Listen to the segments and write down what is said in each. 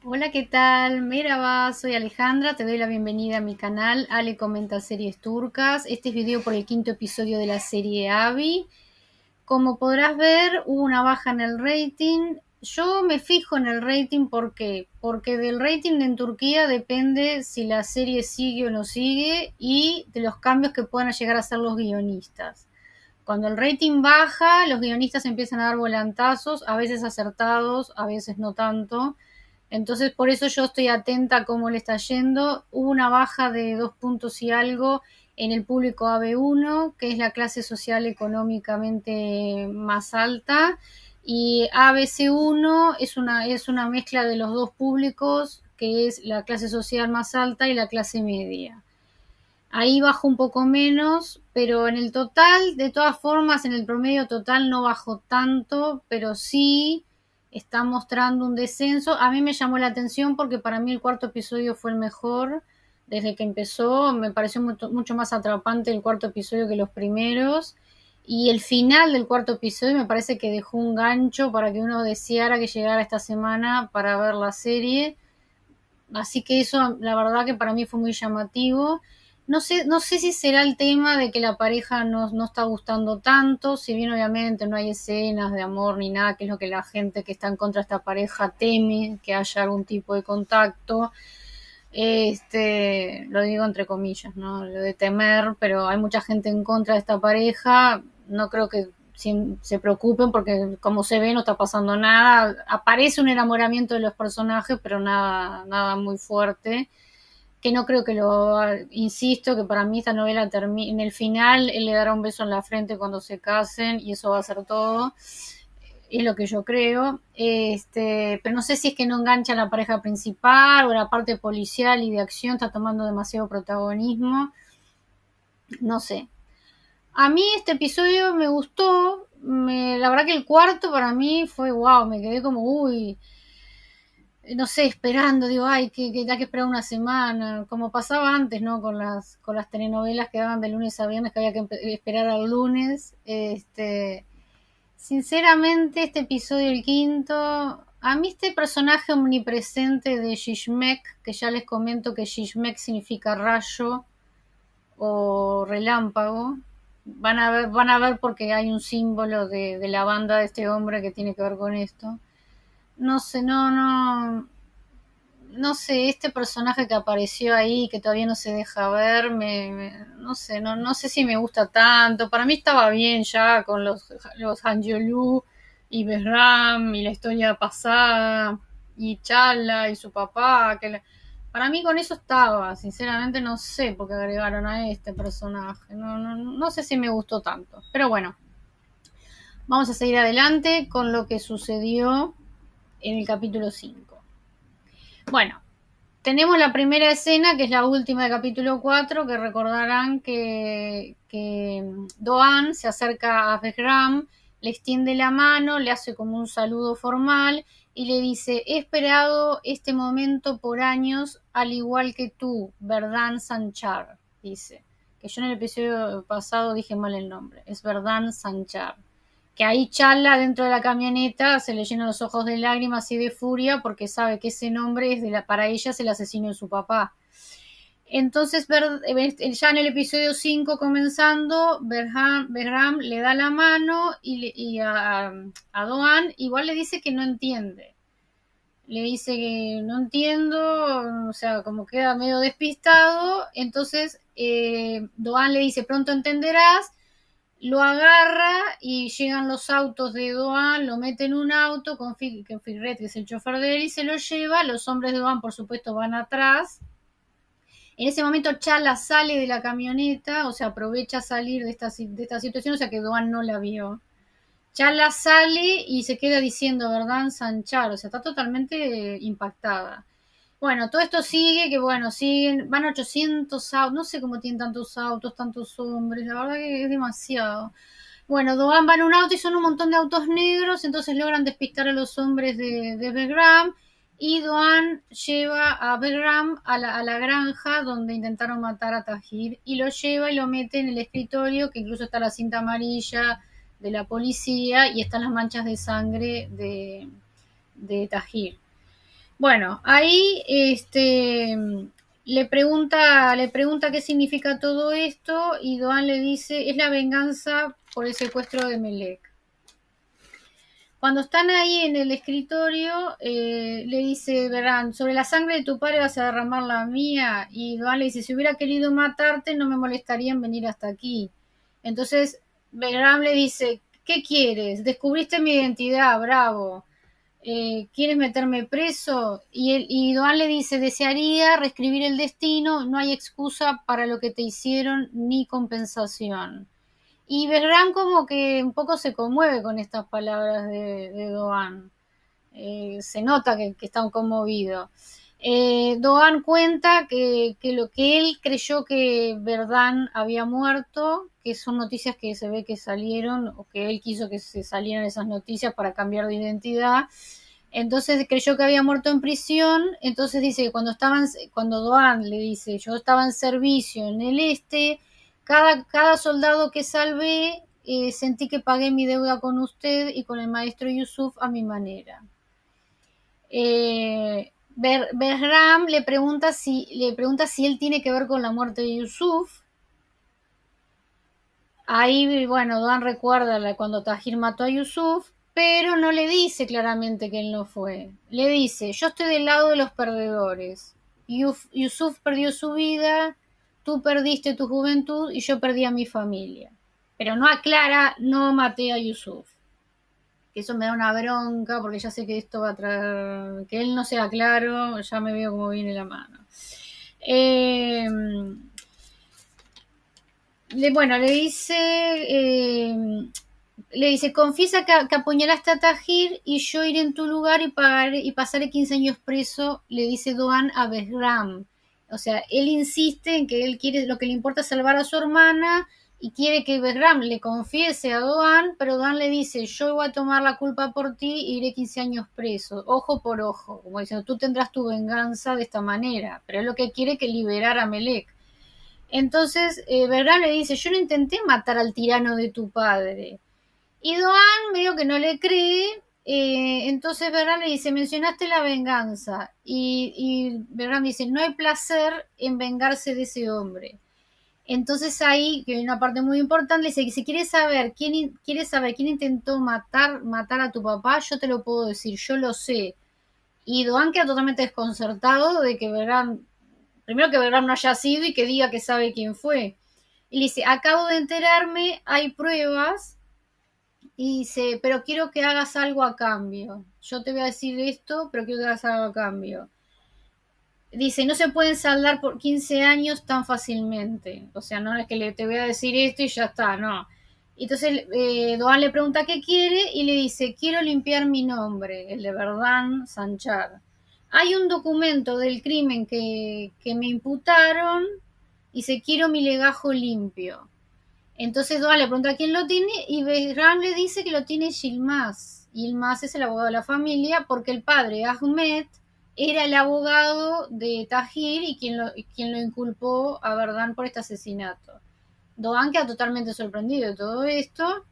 Hola, ¿qué tal? Merhaba, soy Alejandra, te doy la bienvenida a mi canal Ale Comenta Series Turcas. Este es video por el quinto episodio de la serie Abby. Como podrás ver, hubo una baja en el rating. Yo me fijo en el rating, ¿por qué? Porque del rating en Turquía depende si la serie sigue o no sigue y de los cambios que puedan llegar a hacer los guionistas. Cuando el rating baja, los guionistas empiezan a dar volantazos, a veces acertados, a veces no tanto. Entonces, por eso yo estoy atenta a cómo le está yendo. Hubo una baja de 2 puntos y algo en el público AB1, que es la clase social económicamente más alta, y ABC1 es una mezcla de los dos públicos, que es la clase social más alta y la clase media. Ahí bajó un poco menos, pero en el total, de todas formas, en el promedio total no bajó tanto, pero sí está mostrando un descenso. A mí me llamó la atención porque para mí el cuarto episodio fue el mejor desde que empezó. Me pareció mucho más atrapante el cuarto episodio que los primeros. Y el final del cuarto episodio me parece que dejó un gancho para que uno deseara que llegara esta semana para ver la serie. Así que eso, la verdad que para mí fue muy llamativo. No sé si será el tema de que la pareja no está gustando tanto, si bien obviamente no hay escenas de amor ni nada, que es lo que la gente que está en contra de esta pareja teme, que haya algún tipo de contacto. Lo digo entre comillas, ¿no? Lo de temer, pero hay mucha gente en contra de esta pareja. No creo que se preocupen porque como se ve no está pasando nada. Aparece un enamoramiento de los personajes, pero nada muy fuerte. Que no creo que insisto, que para mí esta novela termina, en el final él le dará un beso en la frente cuando se casen y eso va a ser todo, es lo que yo creo. Pero no sé si es que no engancha a la pareja principal o la parte policial y de acción está tomando demasiado protagonismo, no sé. A mí este episodio me gustó, la verdad que el cuarto para mí fue wow, me quedé como, uy, no sé, esperando, digo, ay, que hay que esperar una semana, como pasaba antes, ¿no? Con las telenovelas que daban de lunes a viernes, que había que esperar al lunes. Sinceramente, este episodio, el quinto, a mí este personaje omnipresente de Shishmek, que ya les comento que Shishmek significa rayo o relámpago, van a ver porque hay un símbolo de la banda de este hombre que tiene que ver con esto. No sé, no sé, este personaje que apareció ahí, que todavía no se deja ver, no sé, no sé si me gusta tanto. Para mí estaba bien ya con los Angelou y Behram y la historia pasada y Chala y su papá. Para mí con eso estaba, sinceramente no sé por qué agregaron a este personaje. No sé si me gustó tanto. Pero bueno, vamos a seguir adelante con lo que sucedió en el capítulo 5. Bueno, tenemos la primera escena, que es la última del capítulo 4, que recordarán que Doan se acerca a Behram, le extiende la mano, le hace como un saludo formal y le dice: he esperado este momento por años, al igual que tú, Verdan Sanchar, dice. Que yo en el episodio pasado dije mal el nombre, es Verdan Sanchar. Que ahí Chala dentro de la camioneta se le llenan los ojos de lágrimas y de furia porque sabe que ese nombre para ella es el asesino de su papá. Entonces, ya en el episodio 5 comenzando, Behram le da la mano y a Doan igual le dice que no entiende. Le dice que no entiendo, o sea, como queda medio despistado. Entonces, Doan le dice: pronto entenderás. Lo agarra y llegan los autos de Doan, lo mete en un auto con Figret, que es el chofer de él, y se lo lleva. Los hombres de Doan, por supuesto, van atrás. En ese momento Chala sale de la camioneta, o sea, aprovecha salir de esta situación, o sea que Doan no la vio. Chala sale y se queda diciendo, ¿verdad? Sanchar, o sea, está totalmente impactada. Bueno, todo esto sigue, que bueno, siguen, van 800 autos, no sé cómo tienen tantos autos, tantos hombres, la verdad que es demasiado. Bueno, Doan va en un auto y son un montón de autos negros, entonces logran despistar a los hombres de Begram y Doan lleva a Begram a la granja donde intentaron matar a Tajir y lo lleva y lo mete en el escritorio, que incluso está la cinta amarilla de la policía y están las manchas de sangre de Tajir. Bueno, ahí le pregunta qué significa todo esto y Doan le dice, es la venganza por el secuestro de Melek. Cuando están ahí en el escritorio, le dice, verán, sobre la sangre de tu padre vas a derramar la mía. Y Doan le dice, si hubiera querido matarte, no me molestaría en venir hasta aquí. Entonces, Verán le dice, ¿qué quieres? Descubriste mi identidad, bravo. ¿Quieres meterme preso? Y Doan le dice, desearía reescribir el destino, no hay excusa para lo que te hicieron ni compensación. Y Berrán como que un poco se conmueve con estas palabras de Doan. Se nota que está conmovido. Doan cuenta que lo que él creyó que Verdán había muerto, que son noticias que se ve que salieron, o que él quiso que se salieran esas noticias para cambiar de identidad. Entonces creyó que había muerto en prisión. Entonces dice que cuando Doan le dice, yo estaba en servicio en el este, cada soldado que salvé, sentí que pagué mi deuda con usted y con el maestro Yusuf a mi manera. Behram le pregunta si él tiene que ver con la muerte de Yusuf. Ahí, bueno, Doan recuerda cuando Tahir mató a Yusuf, pero no le dice claramente que él no fue. Le dice, yo estoy del lado de los perdedores. Yusuf perdió su vida, tú perdiste tu juventud y yo perdí a mi familia. Pero no aclara, no maté a Yusuf. Que eso me da una bronca porque ya sé que esto va a traer, que él no sea claro, ya me veo como viene la mano. Eh, bueno, le dice, confiesa que apuñalaste a Tahir y yo iré en tu lugar y pasaré 15 años preso, le dice Doan a Behram. O sea, él insiste en que él quiere, lo que le importa es salvar a su hermana y quiere que Behram le confiese a Doan, pero Doan le dice, yo voy a tomar la culpa por ti e iré 15 años preso, ojo por ojo, como diciendo, tú tendrás tu venganza de esta manera, pero él lo que quiere es que liberar a Melek. Entonces, Behram le dice, yo no intenté matar al tirano de tu padre. Y Doan medio que no le cree, entonces Behram le dice, mencionaste la venganza. Y Behram dice, no hay placer en vengarse de ese hombre. Entonces ahí, que hay una parte muy importante, dice que si quieres saber quién intentó matar a tu papá, yo te lo puedo decir, yo lo sé. Y Doan queda totalmente desconcertado de que Behram, primero que Behram no haya sido y que diga que sabe quién fue. Y le dice, acabo de enterarme, hay pruebas, y dice, pero quiero que hagas algo a cambio. Yo te voy a decir esto, pero quiero que hagas algo a cambio. Dice, no se pueden saldar por 15 años tan fácilmente. O sea, no es que te voy a decir esto y ya está, no. Entonces Doan le pregunta qué quiere y le dice, quiero limpiar mi nombre, el de Verdán Sanchar. Hay un documento del crimen que me imputaron y dice, quiero mi legajo limpio. Entonces Doan le pregunta quién lo tiene y Behram le dice que lo tiene Yilmaz. Yilmaz es el abogado de la familia porque el padre, Ahmed, era el abogado de Tahir y quien lo inculpó a Verdán por este asesinato. Doan queda totalmente sorprendido de todo esto.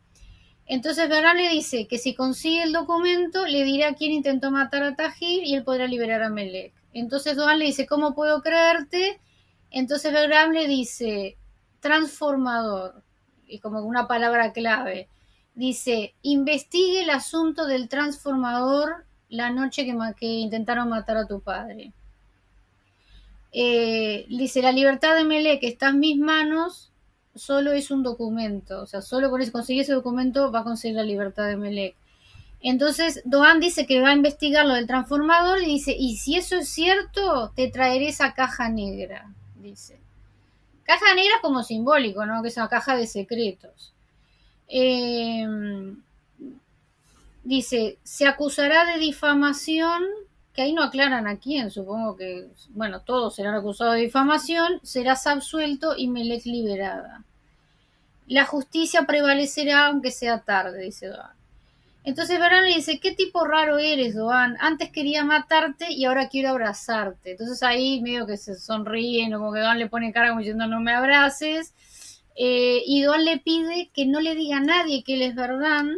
Entonces Behram le dice que si consigue el documento le dirá quién intentó matar a Tahir y él podrá liberar a Melek. Entonces Doan le dice, ¿cómo puedo creerte? Entonces Behram le dice, transformador, y como una palabra clave. Dice, investigue el asunto del transformador la noche que intentaron matar a tu padre. Dice, la libertad de Melek está en mis manos, solo es un documento. O sea, solo con conseguir ese documento va a conseguir la libertad de Melek. Entonces, Doan dice que va a investigar lo del transformador y dice, y si eso es cierto, te traeré esa caja negra, dice. Caja negra es como simbólico, ¿no? Que es una caja de secretos. Eh, Dice, se acusará de difamación, que ahí no aclaran a quién, supongo que, bueno, todos serán acusados de difamación, serás absuelto y Melek liberada. La justicia prevalecerá aunque sea tarde, dice Doan. Entonces Verán le dice, ¿qué tipo raro eres, Doan? Antes quería matarte y ahora quiero abrazarte. Entonces ahí medio que se sonríen, como que Doan le pone cara como diciendo, no me abraces. Y Doan le pide que no le diga a nadie que él es Verdán,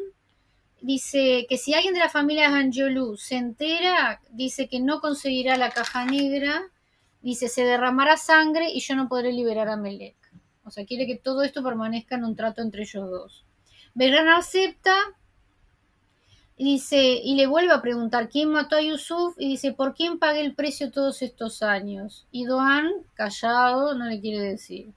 dice que si alguien de la familia Angelou se entera, dice que no conseguirá la caja negra, dice se derramará sangre y yo no podré liberar a Melek. O sea, quiere que todo esto permanezca en un trato entre ellos dos. Behram acepta y dice, y le vuelve a preguntar quién mató a Yusuf y dice, ¿por quién pagué el precio todos estos años? Y Doan, callado, no le quiere decir.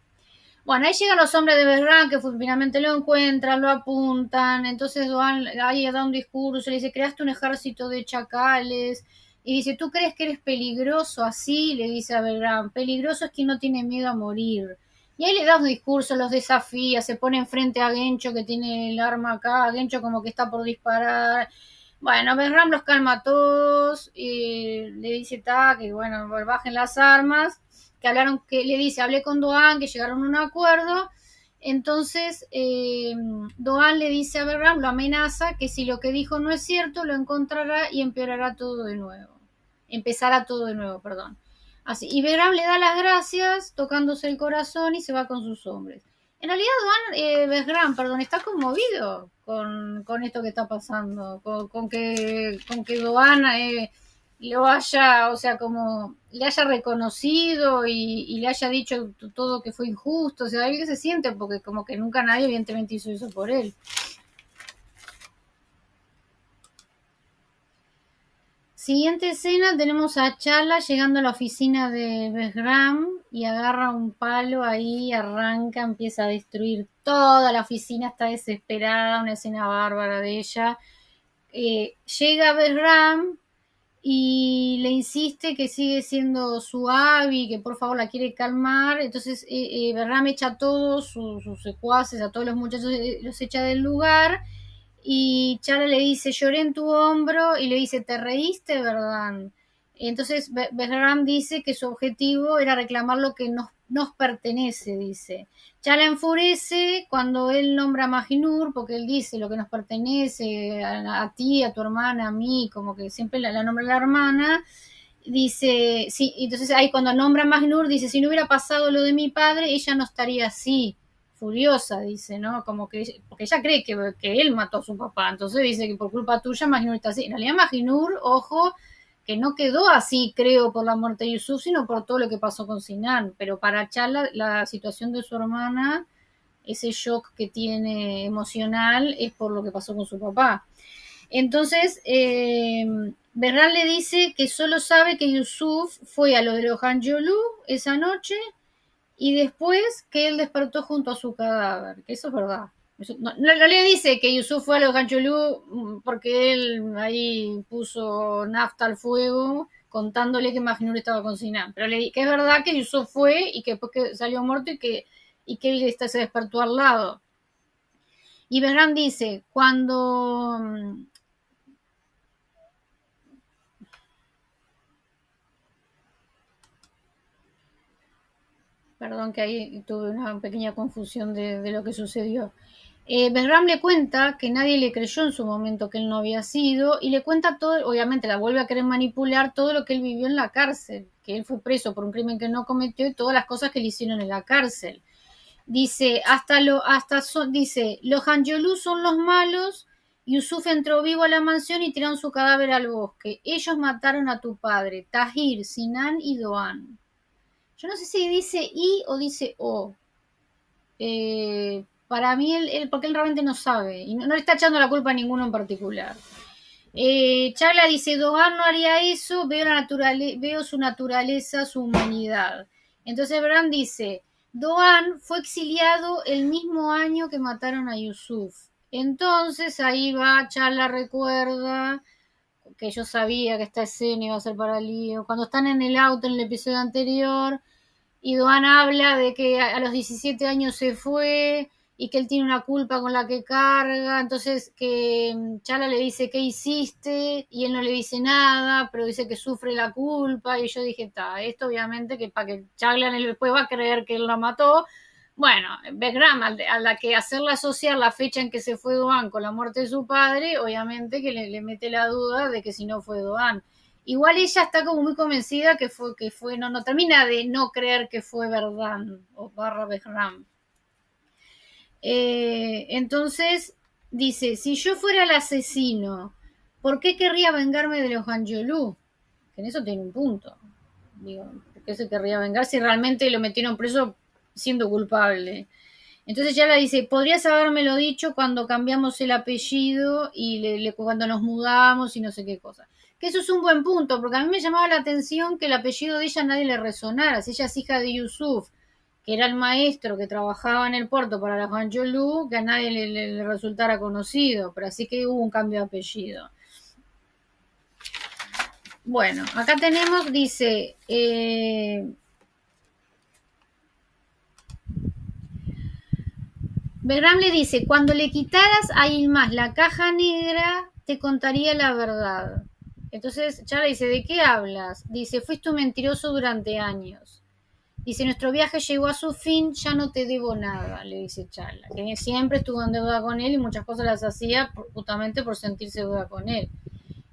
Bueno, ahí llegan los hombres de Behram que finalmente lo encuentran, lo apuntan, entonces Doan ahí da un discurso, le dice, creaste un ejército de chacales, y dice, ¿tú crees que eres peligroso así? Le dice a Behram, peligroso es quien no tiene miedo a morir. Y ahí le da un discurso, los desafía, se pone enfrente a Gencho que tiene el arma acá, Gencho como que está por disparar. Bueno, Behram los calma a todos y le dice que bueno, bajen las armas, que hablaron, que le dice, hablé con Doan, que llegaron a un acuerdo. Entonces, Doan le dice a Behram, lo amenaza, que si lo que dijo no es cierto, lo encontrará y empeorará todo de nuevo. Empezará todo de nuevo, perdón. Así, y Behram le da las gracias, tocándose el corazón y se va con sus hombres. En realidad, Behram, perdón, está conmovido con esto que está pasando, con que Doan lo haya, o sea, como le haya reconocido y le haya dicho todo que fue injusto, o sea, él se siente porque como que nunca nadie evidentemente hizo eso por él. Siguiente escena, tenemos a Chala llegando a la oficina de Behram y agarra un palo ahí, arranca, empieza a destruir toda la oficina, está desesperada, una escena bárbara de ella. Llega Behram y le insiste que sigue siendo su Abby, que por favor la quiere calmar. Entonces Behram echa a todos sus secuaces, a todos los muchachos, los echa del lugar. Y Chara le dice, lloré en tu hombro, y le dice, ¿te reíste, verdad? Entonces Behram dice que su objetivo era reclamar lo que nos pertenece, dice. Chala enfurece cuando él nombra a Majinur, porque él dice lo que nos pertenece, a ti, a tu hermana, a mí, como que siempre la nombra la hermana. Dice, sí, entonces ahí cuando nombra a Majnur, dice, si no hubiera pasado lo de mi padre, ella no estaría así, furiosa, dice, ¿no? Como que, porque ella cree que él mató a su papá, entonces dice que por culpa tuya Majnur está así. En realidad Majnur, ojo, que no quedó así, creo, por la muerte de Yusuf, sino por todo lo que pasó con Sinan. Pero para Chala, la situación de su hermana, ese shock que tiene emocional, es por lo que pasó con su papá. Entonces, Berran le dice que solo sabe que Yusuf fue a lo de los Hanjolu esa noche y después que él despertó junto a su cadáver, que eso es verdad. No le dice que Yusuf fue a los Hanjolu porque él ahí puso nafta al fuego contándole que Majnur estaba con Sinan, pero que es verdad que Yusuf fue y que después que salió muerto y que él se despertó al lado. Y Berran dice, perdón que ahí tuve una pequeña confusión de lo que sucedió. Behram le cuenta que nadie le creyó en su momento que él no había sido y le cuenta todo, obviamente la vuelve a querer manipular, todo lo que él vivió en la cárcel, que él fue preso por un crimen que no cometió y todas las cosas que le hicieron en la cárcel. Dice, dice, los Hanjolú son los malos. Yusuf entró vivo a la mansión y tiraron su cadáver al bosque. Ellos mataron a tu padre, Tahir, Sinan y Doan. Yo no sé si dice I o dice O. Para mí, porque él realmente no sabe y no le está echando la culpa a ninguno en particular. Charla dice, Doan no haría eso, veo su naturaleza, su humanidad. Entonces Bran dice, Doan fue exiliado el mismo año que mataron a Yusuf. Entonces ahí va, Charla recuerda que yo sabía que esta escena iba a ser para lío. Cuando están en el auto en el episodio anterior, y Doan habla de que a los 17 años se fue y que él tiene una culpa con la que carga, entonces que Chala le dice, ¿qué hiciste? Y él no le dice nada, pero dice que sufre la culpa, y yo dije, esto obviamente que para que Chala después va a creer que él la mató. Bueno, Behram, a la que hacerla asociar la fecha en que se fue Doan con la muerte de su padre, obviamente que le mete la duda de que si no fue Doan. Igual ella está como muy convencida no termina de no creer que fue Verdán o barra Behram. Entonces, dice, si yo fuera el asesino, ¿por qué querría vengarme de los Angelou? Que en eso tiene un punto. Digo, ¿por qué se querría vengar si realmente lo metieron preso siendo culpable? Entonces ya la dice, podrías habérmelo dicho cuando cambiamos el apellido y cuando nos mudamos y no sé qué cosa. Que eso es un buen punto, porque a mí me llamaba la atención que el apellido de ella a nadie le resonara. Si ella es hija de Yusuf, que era el maestro que trabajaba en el puerto para la Juan Yolú, que a nadie le resultara conocido, pero así que hubo un cambio de apellido. Bueno, acá tenemos, dice, Behram le dice, cuando le quitaras a Yilmaz la caja negra, te contaría la verdad. Entonces Chala dice, ¿de qué hablas? Dice, fuiste un mentiroso durante años. Dice, nuestro viaje llegó a su fin, ya no te debo nada, le dice Chala. Que siempre estuvo en deuda con él y muchas cosas las hacía justamente por sentirse deuda con él.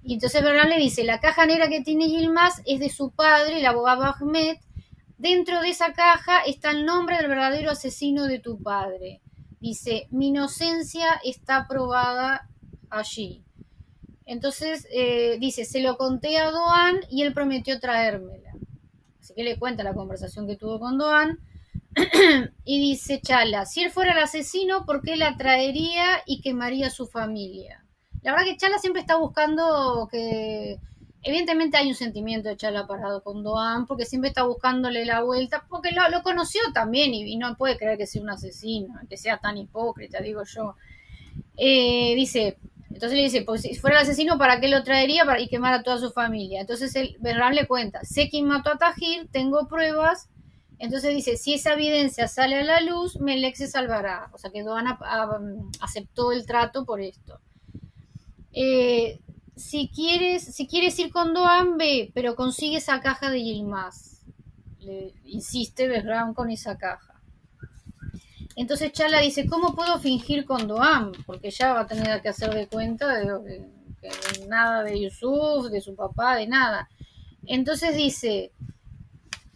Y entonces Behram le dice, la caja negra que tiene Yilmaz es de su padre, el abogado Ahmed. Dentro de esa caja está el nombre del verdadero asesino de tu padre. Dice, mi inocencia está probada allí. Entonces, dice, se lo conté a Doan y él prometió traérmela. Así que le cuenta la conversación que tuvo con Doan. Y dice Chala, si él fuera el asesino, ¿por qué la traería y quemaría a su familia? La verdad que Chala siempre está buscando que... Evidentemente hay un sentimiento de Chala parado con Doan, porque siempre está buscándole la vuelta, porque lo conoció también y no puede creer que sea un asesino, que sea tan hipócrita, digo yo. Dice, entonces le dice, pues si fuera el asesino, ¿para qué lo traería y quemar a toda su familia? Entonces el Behram le cuenta, sé quién mató a Tahir, tengo pruebas. Entonces dice, si esa evidencia sale a la luz, Melek se salvará. O sea que Doan aceptó el trato por esto. Si quieres ir con Doan, ve, pero consigue esa caja de Yilmaz. Le insiste Behram con esa caja. Entonces Chala dice, ¿cómo puedo fingir con Doan? Porque ella va a tener que hacer de cuenta que nada de Yusuf, de su papá, de nada. Entonces dice,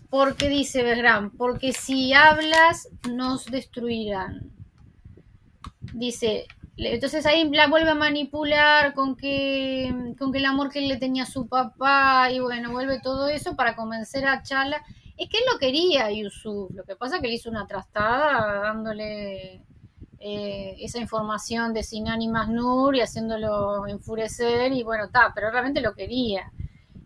¿por qué dice Behram? Porque si hablas, nos destruirán. Dice, entonces ahí la vuelve a manipular con que el amor que él le tenía a su papá, y bueno, vuelve todo eso para convencer a Chala. Es que él lo quería, Yusuf. Lo que pasa es que le hizo una trastada dándole esa información de Sinan y Masnur y haciéndolo enfurecer, y bueno, está, pero realmente lo quería.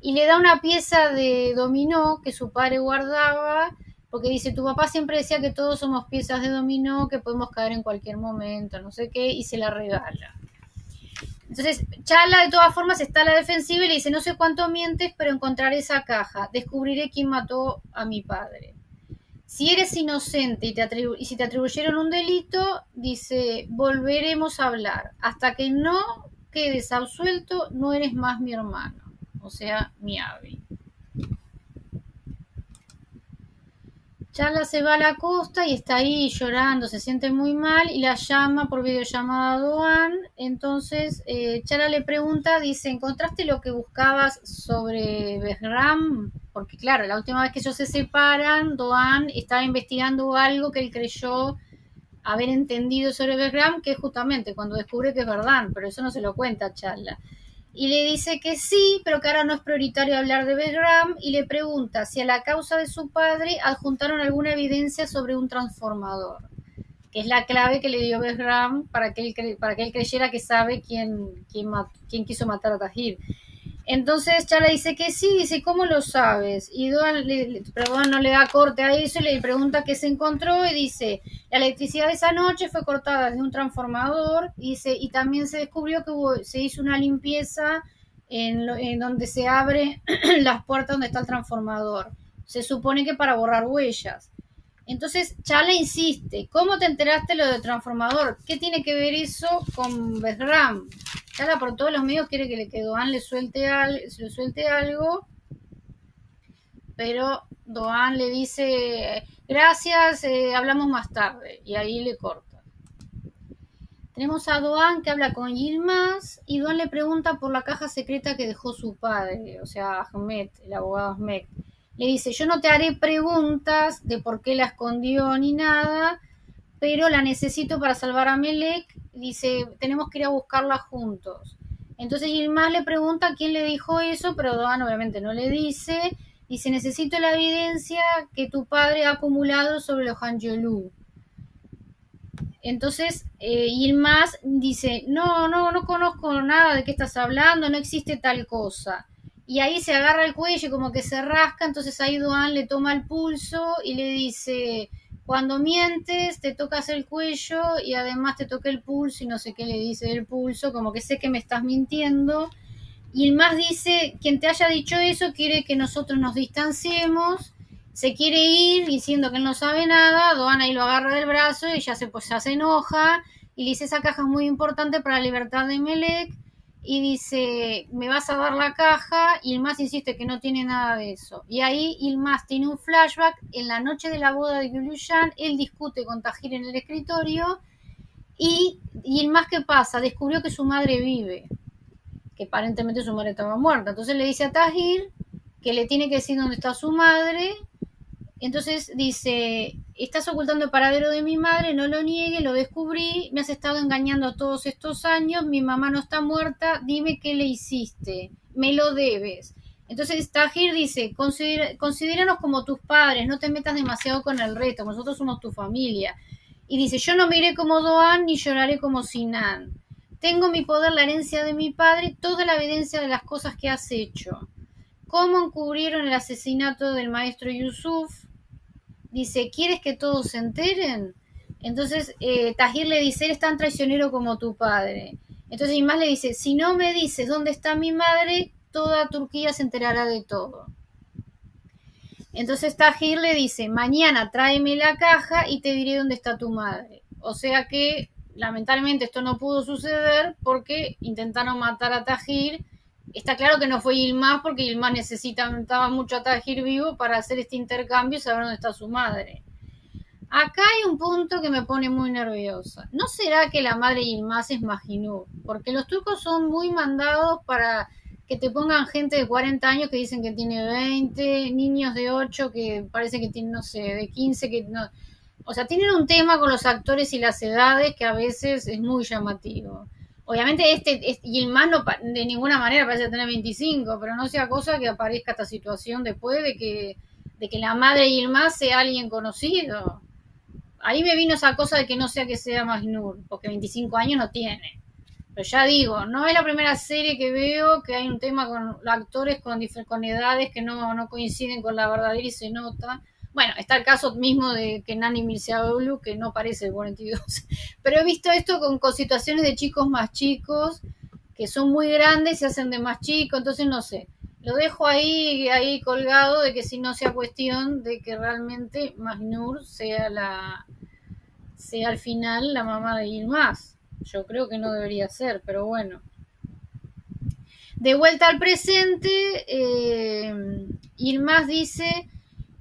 Y le da una pieza de dominó que su padre guardaba, porque dice, tu papá siempre decía que todos somos piezas de dominó, que podemos caer en cualquier momento, no sé qué, y se la regala. Entonces, Chala de todas formas está a la defensiva y le dice, no sé cuánto mientes, pero encontraré esa caja, descubriré quién mató a mi padre. Si eres inocente y si te atribuyeron un delito, dice, volveremos a hablar. Hasta que no quedes absuelto, no eres más mi hermano, o sea, mi Abi. Chala se va a la costa y está ahí llorando, se siente muy mal y la llama por videollamada a Doan. Entonces Chala le pregunta, dice, ¿encontraste lo que buscabas sobre Behram? Porque claro, la última vez que ellos se separan, Doan estaba investigando algo que él creyó haber entendido sobre Behram, que es justamente cuando descubre que es verdad, pero eso no se lo cuenta Chala. Y le dice que sí, pero que ahora no es prioritario hablar de Behram, y le pregunta si a la causa de su padre adjuntaron alguna evidencia sobre un transformador, que es la clave que le dio Behram para que él creyera que sabe quién quiso matar a Tahir. Entonces Chala dice que sí, dice, ¿cómo lo sabes? Y Doan no le da corte a eso y le pregunta qué se encontró y dice, la electricidad de esa noche fue cortada desde un transformador, dice, y también se descubrió que se hizo una limpieza en donde se abre las puertas donde está el transformador. Se supone que para borrar huellas. Entonces Chala insiste, ¿cómo te enteraste lo del transformador? ¿Qué tiene que ver eso con Behram? Chala por todos los medios quiere que Doan le suelte algo, pero Doan le dice, gracias, hablamos más tarde, y ahí le corta. Tenemos a Doan que habla con Yilmaz y Doan le pregunta por la caja secreta que dejó su padre, o sea, Ahmed, el abogado Ahmed. Le dice, yo no te haré preguntas de por qué la escondió ni nada, pero la necesito para salvar a Melek. dice, tenemos que ir a buscarla juntos. Entonces Yilmaz le pregunta quién le dijo eso, pero Doan obviamente no le dice. Dice, necesito la evidencia que tu padre ha acumulado sobre los Angelou. Entonces Yilmaz dice, no conozco nada de qué estás hablando, no existe tal cosa. Y ahí se agarra el cuello y como que se rasca, entonces ahí Doan le toma el pulso y le dice, cuando mientes te tocas el cuello y además te toca el pulso y no sé qué le dice del pulso, como que sé que me estás mintiendo. Y el más dice, quien te haya dicho eso quiere que nosotros nos distanciemos, se quiere ir diciendo que él no sabe nada, Doan ahí lo agarra del brazo y ya se enoja y le dice, esa caja es muy importante para la libertad de Melek, y dice, me vas a dar la caja, y Ilmaz insiste que no tiene nada de eso. Y ahí Ilmaz tiene un flashback, en la noche de la boda de Gülistan, él discute con Tahir en el escritorio, y Ilmaz, ¿qué pasa? Descubrió que su madre vive, que aparentemente su madre estaba muerta. Entonces le dice a Tahir que le tiene que decir dónde está su madre. Entonces dice, estás ocultando el paradero de mi madre, no lo niegues, lo descubrí, me has estado engañando todos estos años, mi mamá no está muerta, dime qué le hiciste, me lo debes. Entonces Tahir dice, considéranos como tus padres, no te metas demasiado con el resto, nosotros somos tu familia. Y dice, yo no me iré como Doan ni lloraré como Sinan. Tengo en mi poder la herencia de mi padre, toda la evidencia de las cosas que has hecho. ¿Cómo encubrieron el asesinato del maestro Yusuf? Dice, ¿quieres que todos se enteren? Entonces Tahir le dice, eres tan traicionero como tu padre. Entonces Imás le dice, si no me dices dónde está mi madre, toda Turquía se enterará de todo. Entonces Tahir le dice, mañana tráeme la caja y te diré dónde está tu madre. O sea que lamentablemente esto no pudo suceder porque intentaron matar a Tahir. Está claro que no fue Yilmaz porque Yilmaz necesitaba mucho a Tahir vivo para hacer este intercambio y saber dónde está su madre. Acá hay un punto que me pone muy nerviosa. ¿No será que la madre Yilmaz es Majinur? Porque los turcos son muy mandados para que te pongan gente de 40 años que dicen que tiene 20, niños de 8 que parece que tienen, no sé, de 15 que no... O sea, tienen un tema con los actores y las edades que a veces es muy llamativo. Obviamente Yilmaz no, de ninguna manera parece tener 25, pero no sea cosa que aparezca esta situación después de que la madre Yilmaz sea alguien conocido. Ahí me vino esa cosa de que no sea que sea Majnur, porque 25 años no tiene. Pero ya digo, no es la primera serie que veo que hay un tema con los actores con edades que no coinciden con la verdadera y se nota. Bueno, está el caso mismo de Kenan Mirzaoglu, que no parece 42. Pero he visto esto con situaciones de chicos más chicos, que son muy grandes y se hacen de más chicos, entonces no sé. Lo dejo ahí colgado de que si no sea cuestión de que realmente Majnur sea al final la mamá de Yilmaz. Yo creo que no debería ser, pero bueno. De vuelta al presente, Yilmaz dice,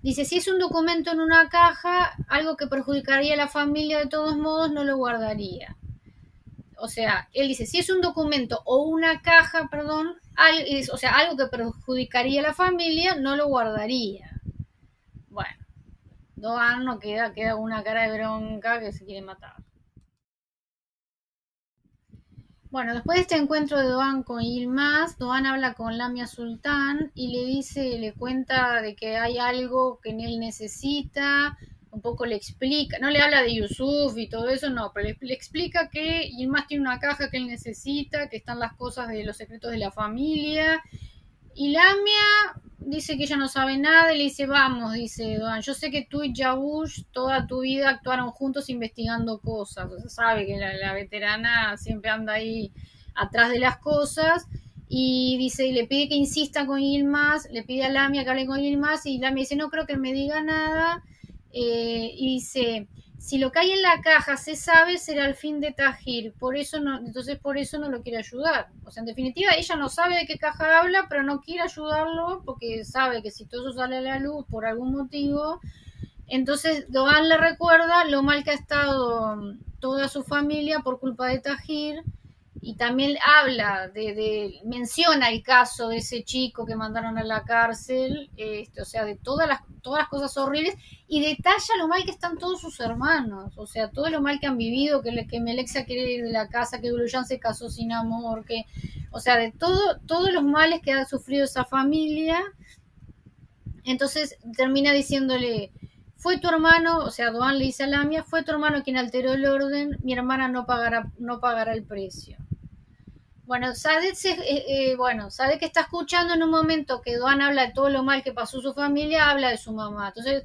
si es un documento en una caja, algo que perjudicaría a la familia de todos modos, no lo guardaría. O sea, él dice, si es un documento o una caja, perdón, o sea, algo que perjudicaría a la familia, no lo guardaría. Bueno, Doan no queda una cara de bronca que se quiere matar. Bueno, después de este encuentro de Doan con Yilmaz, Doan habla con Lamia Sultán y le cuenta de que hay algo que él necesita, un poco le explica, no le habla de Yusuf y todo eso, no, pero le explica que Yilmaz tiene una caja que él necesita, que están las cosas de los secretos de la familia. Y Lamia dice que ella no sabe nada y le dice, vamos, dice Doan, yo sé que tú y Jabush toda tu vida actuaron juntos investigando cosas. O sea, sabe que la veterana siempre anda ahí atrás de las cosas. Y dice, y le pide que insista con Yilmaz, le pide a Lamia que hable con Yilmaz y Lamia dice, no creo que él me diga nada. Y dice, si lo que hay en la caja se sabe, será el fin de Tahir. Entonces por eso no lo quiere ayudar. O sea, en definitiva, ella no sabe de qué caja habla, pero no quiere ayudarlo porque sabe que si todo eso sale a la luz por algún motivo, entonces Doan le recuerda lo mal que ha estado toda su familia por culpa de Tahir. y también habla menciona el caso de ese chico que mandaron a la cárcel, o sea, de todas las cosas horribles, y detalla lo mal que están todos sus hermanos, o sea, todo lo mal que han vivido, que Melexia quiere ir de la casa, que Grullán se casó sin amor, o sea, de todos los males que ha sufrido esa familia. Entonces termina diciéndole, fue tu hermano, o sea, Doan le dice a Lamia, fue tu hermano quien alteró el orden, mi hermana no pagará el precio. Bueno, Sadet que está escuchando en un momento que Doan habla de todo lo mal que pasó su familia, habla de su mamá. Entonces,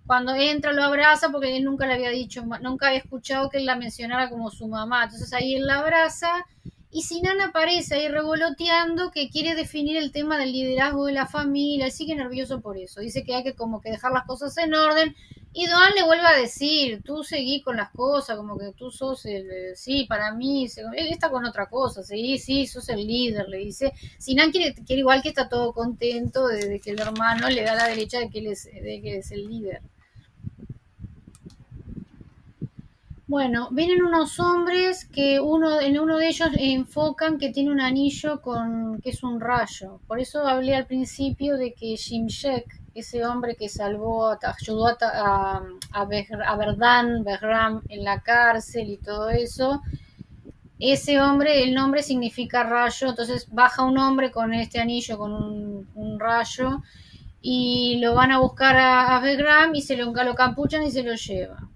cuando entra lo abraza porque él nunca le había dicho, nunca había escuchado que él la mencionara como su mamá. Entonces ahí él la abraza y Sinan aparece ahí revoloteando que quiere definir el tema del liderazgo de la familia. Él sigue nervioso por eso. Dice que hay que como que dejar las cosas en orden. Y Doan le vuelve a decir, tú seguí con las cosas, como que tú sos sí, para mí, él está con otra cosa, sí, sos el líder, le dice. Sinan quiere igual que está todo contento de que el hermano le da la derecha de que de que es el líder. Bueno, vienen unos hombres que en uno de ellos enfocan que tiene un anillo que es un rayo. Por eso hablé al principio de que Shimshek, ese hombre que ayudó a Verdan, Behram en la cárcel y todo eso, ese hombre, el nombre significa rayo, entonces baja un hombre con este anillo, con un rayo, y lo van a buscar a Behram y lo campuchan y se lo llevan.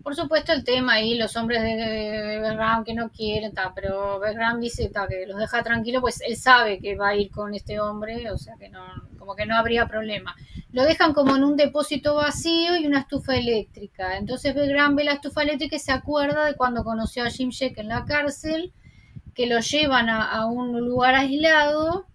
Por supuesto el tema ahí, los hombres de Behram que no quieren, pero Behram dice que los deja tranquilos, pues él sabe que va a ir con este hombre, o sea que no, como que no habría problema. Lo dejan como en un depósito vacío y una estufa eléctrica. Entonces Behram ve la estufa eléctrica y se acuerda de cuando conoció a Jim Sheck en la cárcel, que lo llevan a un lugar aislado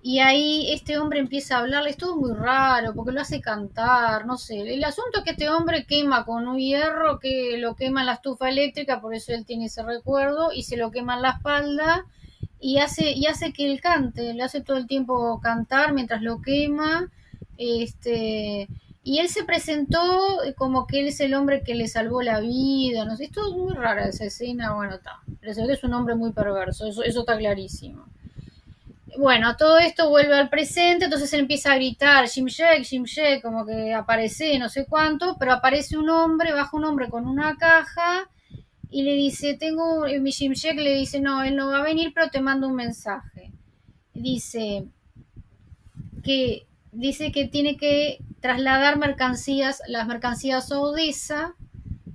y ahí este hombre empieza a hablarle, es todo muy raro, porque lo hace cantar, no sé. El asunto es que este hombre quema con un hierro que lo quema en la estufa eléctrica, por eso él tiene ese recuerdo, y se lo quema en la espalda, y hace que él cante, le hace todo el tiempo cantar mientras lo quema, y él se presentó como que él es el hombre que le salvó la vida, no sé, es todo muy rara esa escena, bueno, está, pero se ve que es un hombre muy perverso, eso está clarísimo. Bueno, todo esto vuelve al presente, entonces él empieza a gritar, Jim Jack, como que aparece, no sé cuánto, pero aparece un hombre, baja un hombre con una caja y le dice, mi Jim Jack le dice, no, él no va a venir, pero te mando un mensaje. Dice dice que tiene que trasladar las mercancías a Odessa,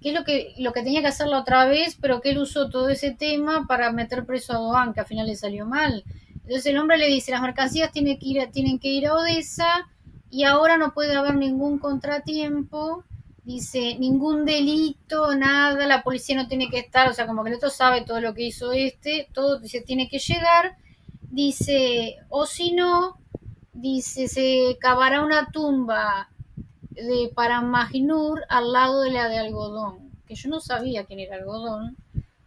que es lo que tenía que hacer la otra vez, pero que él usó todo ese tema para meter preso a Doan, que al final le salió mal. Entonces el hombre le dice, las mercancías tienen que ir a Odessa y ahora no puede haber ningún contratiempo, dice, ningún delito, nada, la policía no tiene que estar, o sea, como que el otro sabe todo lo que hizo todo dice, tiene que llegar, dice, o si no, dice, se cavará una tumba para Majnur al lado de la de Algodón, que yo no sabía quién era Algodón.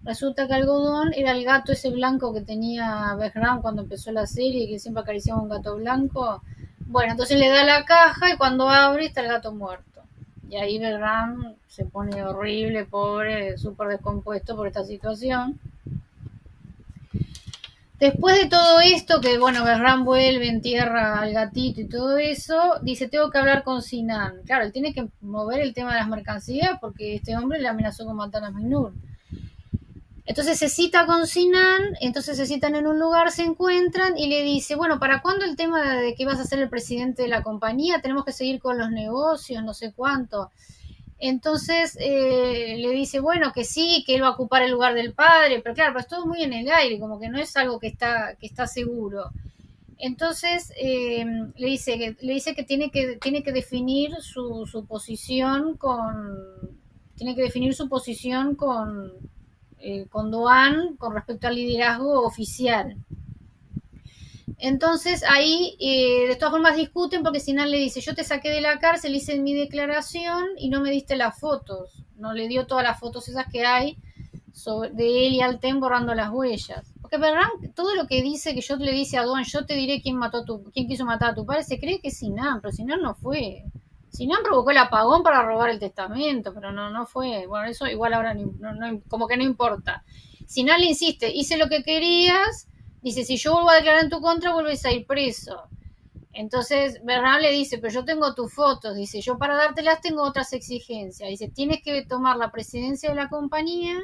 Resulta que Algodón era el gato ese blanco que tenía Behram cuando empezó la serie, que siempre acariciaba un gato blanco. Bueno, entonces le da la caja y cuando abre está el gato muerto. Y ahí Behram se pone horrible, pobre, súper descompuesto por esta situación. Después de todo esto, que bueno, Behram vuelve, entierra al gatito y todo eso, dice, tengo que hablar con Sinan. Claro, él tiene que mover el tema de las mercancías porque este hombre le amenazó con matar a Minur. Entonces se cita con Sinan, entonces se citan en un lugar, se encuentran y le dice, bueno, ¿para cuándo el tema de que vas a ser el presidente de la compañía? Tenemos que seguir con los negocios, no sé cuánto. Entonces le dice, bueno, que sí, que él va a ocupar el lugar del padre, pero claro, pero es todo muy en el aire, como que no es algo que está seguro. Entonces le dice que tiene que definir su posición tiene que definir su posición con Doan con respecto al liderazgo oficial. Entonces ahí de todas formas discuten porque Sinan le dice, yo te saqué de la cárcel, hice mi declaración y no me diste las fotos, no le dio todas las fotos esas que hay de él y Alten borrando las huellas. Porque Berram, todo lo que dice, que yo le dice a Doan, yo te diré quién quiso matar a tu padre, se cree que es Sinan, pero Sinan no fue. Sinan provocó el apagón para robar el testamento, pero no fue. Bueno, eso igual ahora como que no importa. Sinan le insiste, hice lo que querías, dice, si yo vuelvo a declarar en tu contra, vuelves a ir preso. Entonces Bernard le dice, pero yo tengo tus fotos, dice, yo para dártelas tengo otras exigencias, dice, tienes que tomar la presidencia de la compañía,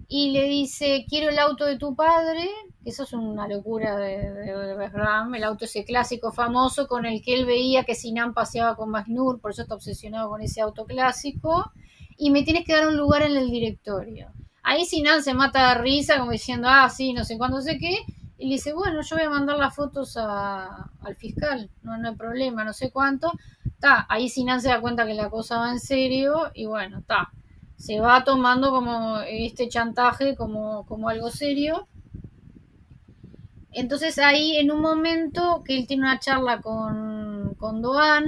y le dice, quiero el auto de tu padre, que eso es una locura de Behram, el auto ese clásico famoso con el que él veía que Sinan paseaba con Masnur, por eso está obsesionado con ese auto clásico, y me tienes que dar un lugar en el directorio. Ahí Sinan se mata de risa, como diciendo, ah, sí, no sé cuándo, sé qué, y le dice, bueno, yo voy a mandar las fotos al fiscal, no, no hay problema, no sé cuánto. Ahí Sinan se da cuenta que la cosa va en serio, y bueno, se va tomando como este chantaje como algo serio. Entonces ahí en un momento que él tiene una charla con Doan,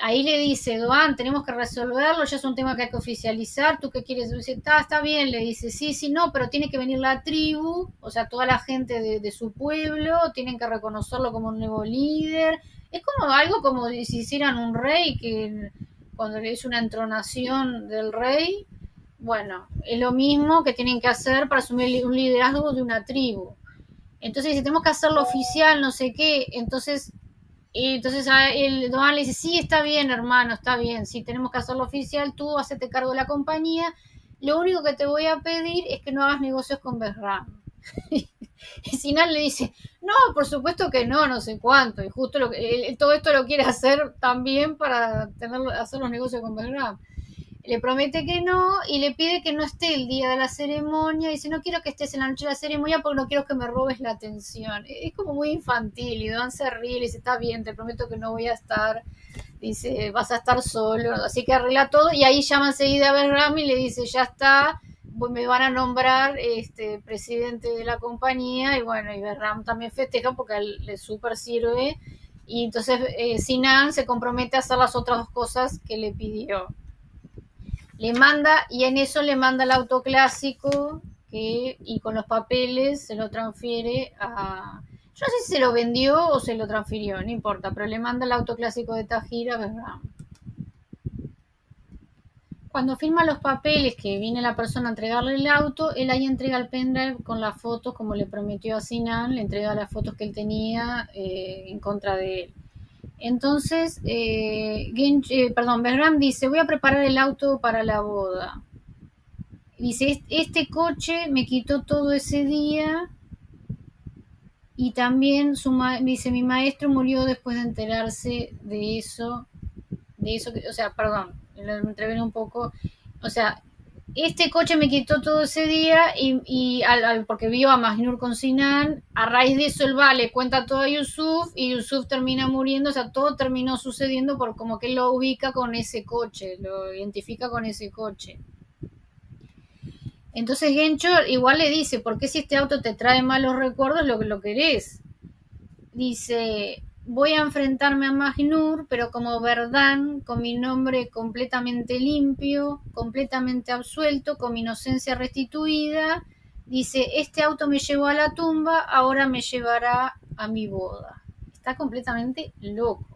ahí le dice, Doan, tenemos que resolverlo, ya es un tema que hay que oficializar, ¿tú qué quieres? Dice, está bien, le dice, sí, sí, no, pero tiene que venir la tribu, o sea, toda la gente de su pueblo, tienen que reconocerlo como un nuevo líder. Es como algo como si hicieran un rey, que cuando es una entronación del rey, bueno, es lo mismo que tienen que hacer para asumir un liderazgo de una tribu. Entonces dice, tenemos que hacerlo oficial, no sé qué. Entonces el Doan le dice, sí, está bien, hermano, está bien, sí, tenemos que hacerlo oficial, tú hacete cargo de la compañía. Lo único que te voy a pedir es que no hagas negocios con Behram. Y Sinan le dice, no, por supuesto que no, no sé cuánto. Y justo todo esto lo quiere hacer también para hacer los negocios con Behram. Le promete que no y le pide que no esté el día de la ceremonia. Dice, no quiero que estés en la noche de la ceremonia porque no quiero que me robes la atención. Es como muy infantil y Don se ríe y le dice, está bien, te prometo que no voy a estar. Dice, vas a estar solo, así que arregla todo. Y ahí llama enseguida a Behram y le dice, ya está, me van a nombrar presidente de la compañía. Y bueno, y Behram también festeja porque a él le súper sirve. Y entonces Sinan se compromete a hacer las otras dos cosas que le pidió. Le manda, y en eso le manda el auto clásico y con los papeles se lo transfiere a... Yo no sé si se lo vendió o se lo transfirió, no importa, pero le manda el auto clásico de Tajir a Behram. Cuando firma los papeles, que viene la persona a entregarle el auto, él ahí entrega el pendrive con las fotos, como le prometió a Sinan, le entrega las fotos que él tenía en contra de él. Entonces, Behram dice, voy a preparar el auto para la boda. Dice, este coche me quitó todo ese día y también dice, mi maestro murió después de enterarse de eso, o sea, perdón, lo entrevé un poco, o sea, este coche me quitó todo ese día porque vio a Majnur con Sinan, a raíz de eso él va, le cuenta todo a Yusuf y Yusuf termina muriendo, o sea, todo terminó sucediendo por como que él lo ubica con ese coche, lo identifica con ese coche. Entonces Gencho igual le dice, ¿por qué si este auto te trae malos recuerdos lo querés? Dice, voy a enfrentarme a Majnur, pero como Verdán, con mi nombre completamente limpio, completamente absuelto, con mi inocencia restituida. Dice, este auto me llevó a la tumba, ahora me llevará a mi boda. Está completamente loco.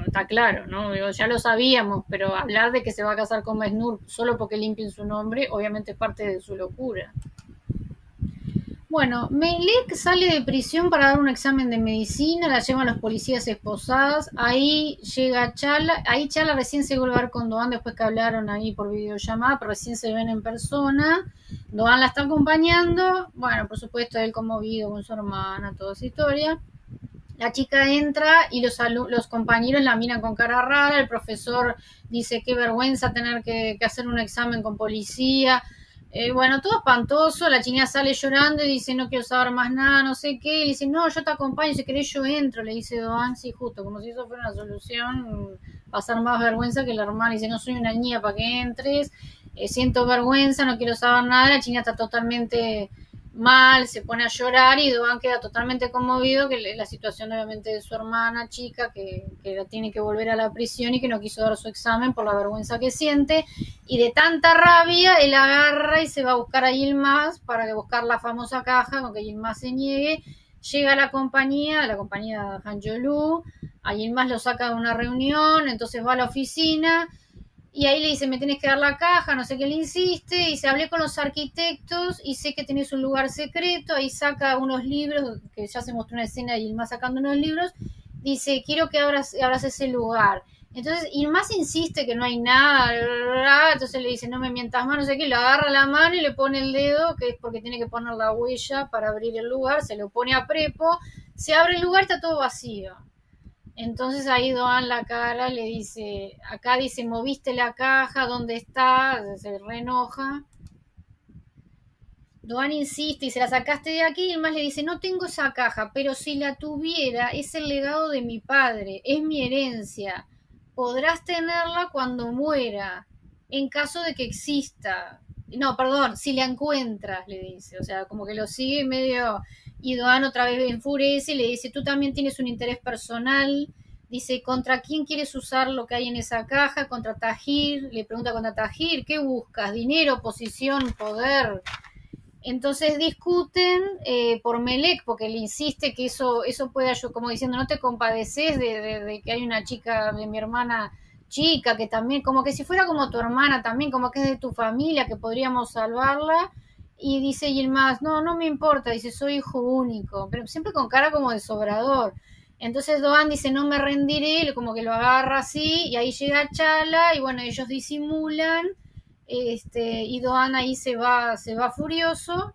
Está claro, ¿no? Ya lo sabíamos, pero hablar de que se va a casar con Majnur solo porque limpien su nombre, obviamente es parte de su locura. Bueno, Melek sale de prisión para dar un examen de medicina, la llevan los policías esposadas, ahí llega Chala, ahí Chala recién se vuelve a ver con Doan después que hablaron ahí por videollamada, pero recién se ven en persona, Doan la está acompañando, bueno, por supuesto él conmovido con su hermana, toda esa historia. La chica entra y los compañeros la miran con cara rara, el profesor dice qué vergüenza tener que hacer un examen con policía. Bueno, todo espantoso, la china sale llorando y dice no quiero saber más nada, no sé qué, y le dice no, yo te acompaño, si querés yo entro, le dice Doan, sí, justo, como si eso fuera una solución, pasar más vergüenza que la hermana, dice no soy una niña para que entres, siento vergüenza, no quiero saber nada, la china está totalmente mal, se pone a llorar y Doan queda totalmente conmovido que la situación obviamente de su hermana chica que la tiene que volver a la prisión y que no quiso dar su examen por la vergüenza que siente y de tanta rabia él agarra y se va a buscar a Yilmaz para buscar la famosa caja con que Yilmaz se niegue, llega a la compañía Han Yolu, a Yilmaz lo saca de una reunión, entonces va a la oficina Y ahí le dice, me tenés que dar la caja, no sé qué le insiste, y se hablé con los arquitectos y sé que tenés un lugar secreto, ahí saca unos libros, que ya se mostró una escena y Yilmaz sacando unos libros, dice, quiero que abras ese lugar. Entonces Yilmaz insiste que no hay nada, entonces le dice, no me mientas más, no sé qué, le agarra la mano y le pone el dedo, que es porque tiene que poner la huella para abrir el lugar, se lo pone a prepo, se abre el lugar, está todo vacío. Entonces ahí Doan la cara le dice, acá dice, moviste la caja, ¿dónde está? Se reenoja. Doan insiste y se la sacaste de aquí y el más le dice, no tengo esa caja, pero si la tuviera, es el legado de mi padre, es mi herencia. Podrás tenerla cuando muera, en caso de que exista. No, perdón, si la encuentras, le dice. O sea, como que lo sigue medio... Y Doan otra vez enfurece y le dice, tú también tienes un interés personal. Dice, ¿contra quién quieres usar lo que hay en esa caja? Contra Tahir. Le pregunta contra Tahir, ¿qué buscas? ¿Dinero, posición, poder? Entonces discuten por Melec, porque le insiste que eso puede ayudar, como diciendo, no te compadeces de que hay una chica de mi hermana chica, que también, como que si fuera como tu hermana también, como que es de tu familia, que podríamos salvarla. Y dice Yilmaz, no, no me importa, dice, soy hijo único, pero siempre con cara como de sobrador. Entonces Doan dice, no me rendiré, como que lo agarra así, y ahí llega Chala, y bueno, ellos disimulan, y Doan ahí se va furioso.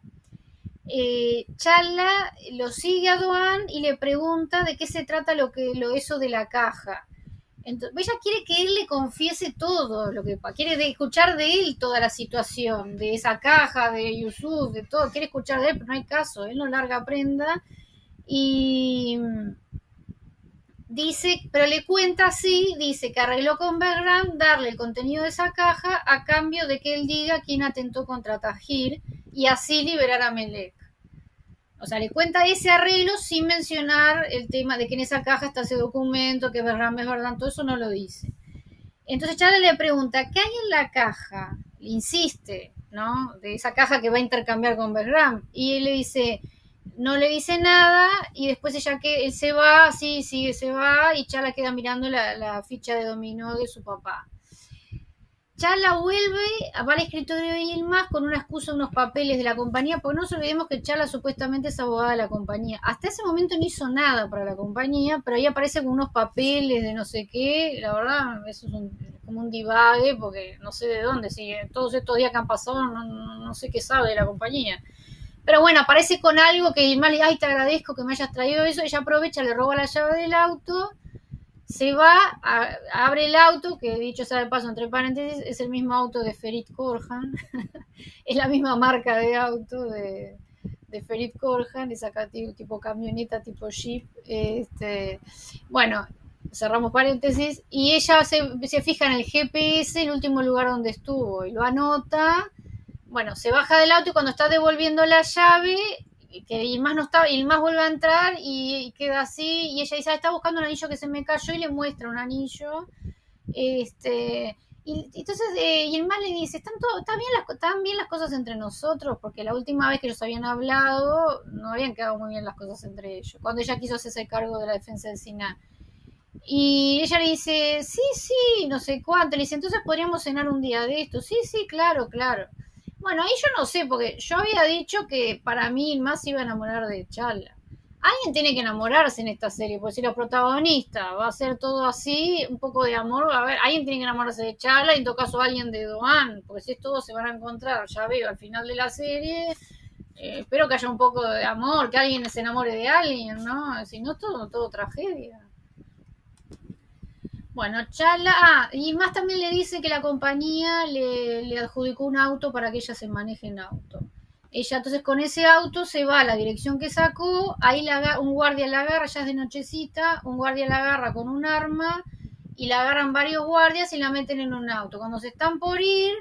Chala lo sigue a Doan y le pregunta de qué se trata eso de la caja. Entonces, ella quiere que él le confiese todo lo que quiere escuchar de él toda la situación, de esa caja, de Yusuf, de todo, quiere escuchar de él, pero no hay caso, él no larga prenda y dice, pero le cuenta así, dice que arregló con Bergram darle el contenido de esa caja a cambio de que él diga quién atentó contra Tahir y así liberar a Melek. O sea, le cuenta ese arreglo sin mencionar el tema de que en esa caja está ese documento, que Berram es verdad, todo eso no lo dice. Entonces Charlie le pregunta, ¿qué hay en la caja? Le insiste, ¿no? De esa caja que va a intercambiar con Berram. Y él le dice, no le dice nada, y después ella que él se va, sí, sigue, se va, y Charla queda mirando la ficha de dominó de su papá. Chala vuelve, va al escritorio de Yilmaz con una excusa, unos papeles de la compañía, porque no nos olvidemos que Chala supuestamente es abogada de la compañía. Hasta ese momento no hizo nada para la compañía, pero ahí aparece con unos papeles de no sé qué. La verdad, eso es como un divague, porque no sé de dónde, si todos estos días que han pasado no sé qué sabe de la compañía. Pero bueno, aparece con algo que Yilmaz le dice, ay, te agradezco que me hayas traído eso. Ella aprovecha, le roba la llave del auto, se va, abre el auto, que dicho sea de paso, entre paréntesis, es el mismo auto de Ferit Korhan, es la misma marca de auto de Ferit Korhan, esa tipo camioneta, tipo Jeep. Bueno, cerramos paréntesis, y ella se fija en el GPS, el último lugar donde estuvo, y lo anota. Bueno, se baja del auto y cuando está devolviendo la llave, que Yilmaz no está, Yilmaz vuelve a entrar y queda así, y ella dice, está buscando un anillo que se me cayó, y le muestra un anillo. Y entonces Yilmaz le dice, ¿están bien las cosas entre nosotros? Porque la última vez que ellos habían hablado, no habían quedado muy bien las cosas entre ellos, cuando ella quiso hacerse cargo de la defensa del Siná. Y ella le dice, sí, sí, no sé cuánto. Le dice, entonces podríamos cenar un día de esto. Sí, sí, claro, claro. Bueno, ahí yo no sé, porque yo había dicho que para mí el más iba a enamorar de Chala. Alguien tiene que enamorarse en esta serie, porque si los protagonistas va a ser todo así, un poco de amor, a ver, alguien tiene que enamorarse de Chala, y en todo caso alguien de Doan, porque si es todo se van a encontrar, ya veo, al final de la serie. Espero que haya un poco de amor, que alguien se enamore de alguien, ¿no? Si no, todo tragedia. Bueno, Chala, y más también le dice que la compañía le adjudicó un auto para que ella se maneje en auto. Ella entonces con ese auto se va a la dirección que sacó, ahí un guardia la agarra, ya es de nochecita, un guardia la agarra con un arma y la agarran varios guardias y la meten en un auto. Cuando se están por ir,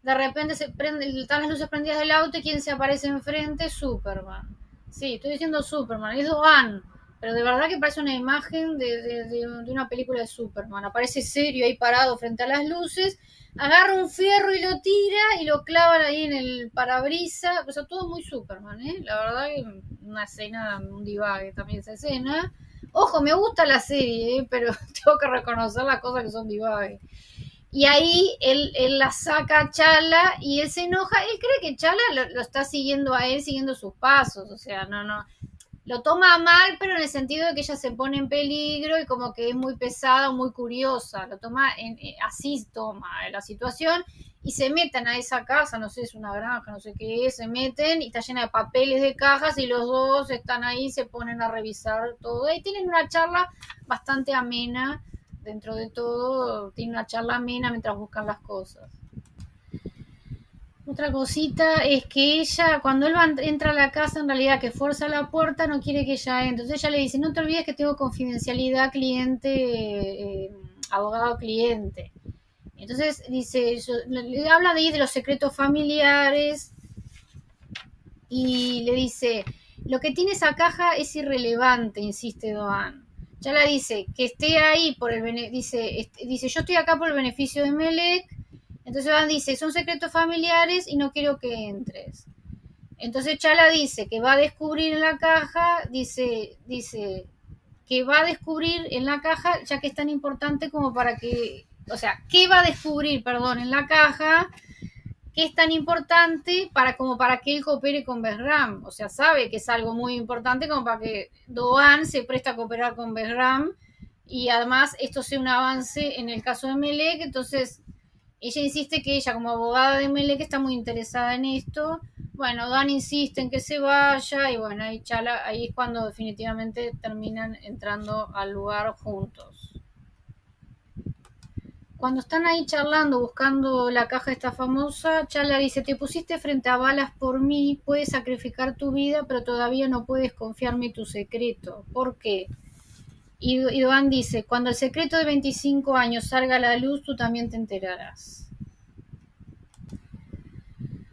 de repente están las luces prendidas del auto y quien se aparece enfrente, Superman. Sí, estoy diciendo Superman, es Doan, pero de verdad que parece una imagen de una película de Superman. Aparece serio ahí parado frente a las luces, agarra un fierro y lo tira y lo clavan ahí en el parabrisas. O sea, todo muy Superman, ¿eh? La verdad que una escena, un divague también esa escena. Ojo, me gusta la serie, pero tengo que reconocer las cosas que son divague. Y ahí él la saca a Chala y él se enoja. Él cree que Chala lo está siguiendo a él, siguiendo sus pasos. O sea, no. Lo toma mal, pero en el sentido de que ella se pone en peligro y como que es muy pesada, muy curiosa. Lo toma así, toma la situación y se meten a esa casa, no sé, es una granja, no sé qué es, se meten y está llena de papeles, de cajas y los dos están ahí, se ponen a revisar todo y tienen una charla bastante amena, dentro de todo, tienen una charla amena mientras buscan las cosas. Otra cosita es que ella, cuando él entra a la casa, en realidad que fuerza la puerta, no quiere que ella entre. Entonces ella le dice, no te olvides que tengo confidencialidad abogado-cliente. Entonces dice, le habla de ahí de los secretos familiares y le dice, lo que tiene esa caja es irrelevante, insiste Doan. Ya la dice, que esté ahí por el dice, yo estoy acá por el beneficio de Melek. Entonces Doan dice, son secretos familiares y no quiero que entres. Entonces Chala dice que va a descubrir en la caja, dice que va a descubrir en la caja, ya que es tan importante como para que, o sea, ¿qué va a descubrir, perdón, en la caja? Que es tan importante como para que él coopere con Behram. O sea, sabe que es algo muy importante como para que Doan se preste a cooperar con Behram y además esto sea un avance en el caso de Melek. Entonces ella insiste que ella como abogada de Melek está muy interesada en esto. Bueno, Dan insiste en que se vaya y bueno, ahí es cuando definitivamente terminan entrando al lugar juntos. Cuando están ahí charlando, buscando la caja esta famosa, Chala dice, te pusiste frente a balas por mí, puedes sacrificar tu vida, pero todavía no puedes confiarme tu secreto. ¿Por qué? Y Doan dice, cuando el secreto de 25 años salga a la luz, tú también te enterarás.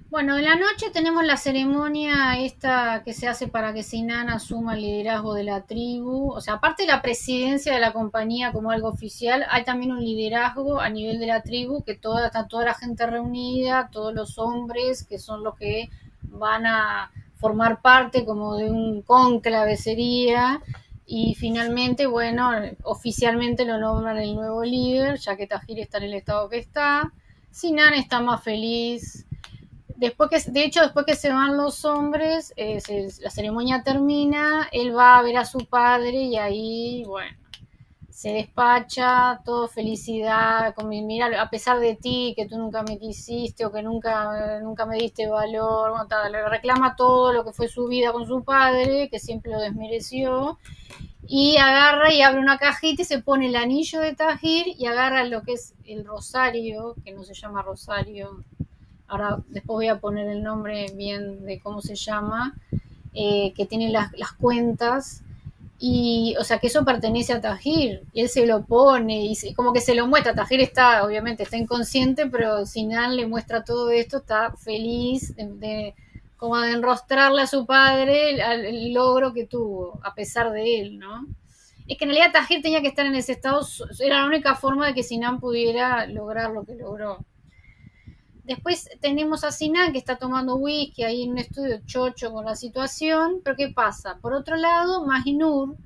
Bueno, en la noche tenemos la ceremonia esta que se hace para que Sinan asuma el liderazgo de la tribu. O sea, aparte de la presidencia de la compañía como algo oficial, hay también un liderazgo a nivel de la tribu, que está toda la gente reunida, todos los hombres que son los que van a formar parte como de un cónclave sería. Y finalmente, bueno, oficialmente lo nombran el nuevo líder, ya que Tajir está en el estado que está. Sinan está más feliz. Después que se van los hombres, la ceremonia termina, él va a ver a su padre y ahí, bueno, se despacha, todo felicidad, con mira, a pesar de ti, que tú nunca me quisiste o que nunca me diste valor, bueno, le reclama todo lo que fue su vida con su padre, que siempre lo desmereció, y agarra y abre una cajita y se pone el anillo de Tajir y agarra lo que es el rosario, que no se llama rosario, ahora después voy a poner el nombre bien de cómo se llama, que tiene las cuentas, y o sea que eso pertenece a Tajir, y él se lo pone, y como que se lo muestra, Tajir está, obviamente está inconsciente, pero Sinan le muestra todo esto, está feliz como de enrostrarle a su padre el logro que tuvo, a pesar de él, ¿no? Es que en realidad Tajir tenía que estar en ese estado, era la única forma de que Sinan pudiera lograr lo que logró. Después tenemos a Sinan que está tomando whisky ahí en un estudio chocho con la situación, pero ¿qué pasa? Por otro lado, Majinur,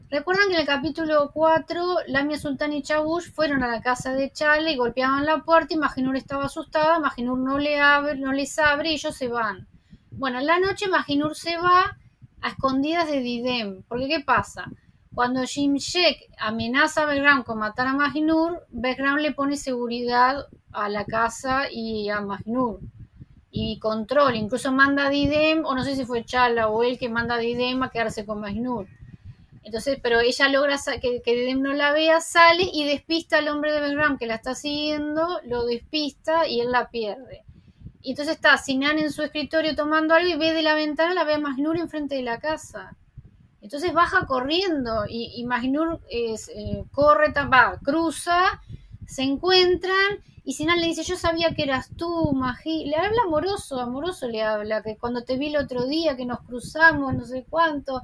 recuerdan que en el capítulo 4 Lamia Sultán y Chabush fueron a la casa de Chale y golpeaban la puerta y Majinur estaba asustada, Majinur no les abre y ellos se van. Bueno, en la noche Majinur se va a escondidas de Didem, porque ¿qué pasa? Cuando Shimshek amenaza a Behram con matar a Majinur, Behram le pone seguridad a la casa y a Majnur y control, incluso manda a Didem, o no sé si fue Chala o él que manda a Didem a quedarse con Majnur. Entonces, pero ella logra que Didem no la vea, sale y despista al hombre de Behram que la está siguiendo, lo despista y él la pierde. Y entonces está Sinan en su escritorio tomando algo y ve de la ventana, la ve a Majnur enfrente de la casa. Entonces baja corriendo y Majnur cruza, se encuentran y Sinan le dice, yo sabía que eras tú, Mají. Le habla amoroso le habla, que cuando te vi el otro día, que nos cruzamos, no sé cuánto.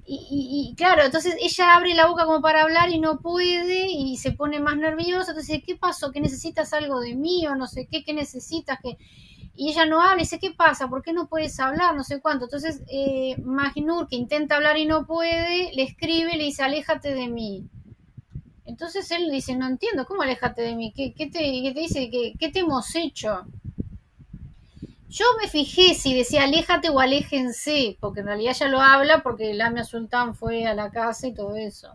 Y claro, entonces ella abre la boca como para hablar y no puede y se pone más nerviosa. Entonces, ¿qué pasó? ¿Que necesitas algo de mí o no sé qué? ¿Qué necesitas? Y ella no habla y dice, ¿qué pasa? ¿Por qué no puedes hablar? No sé cuánto. Entonces, Majnur, que intenta hablar y no puede, le escribe y le dice, aléjate de mí. Entonces él dice, no entiendo, ¿cómo aléjate de mí? ¿Qué te dice? ¿Qué te hemos hecho? Yo me fijé si decía aléjate o aléjense, porque en realidad ya lo habla porque Lamia Sultán fue a la casa y todo eso.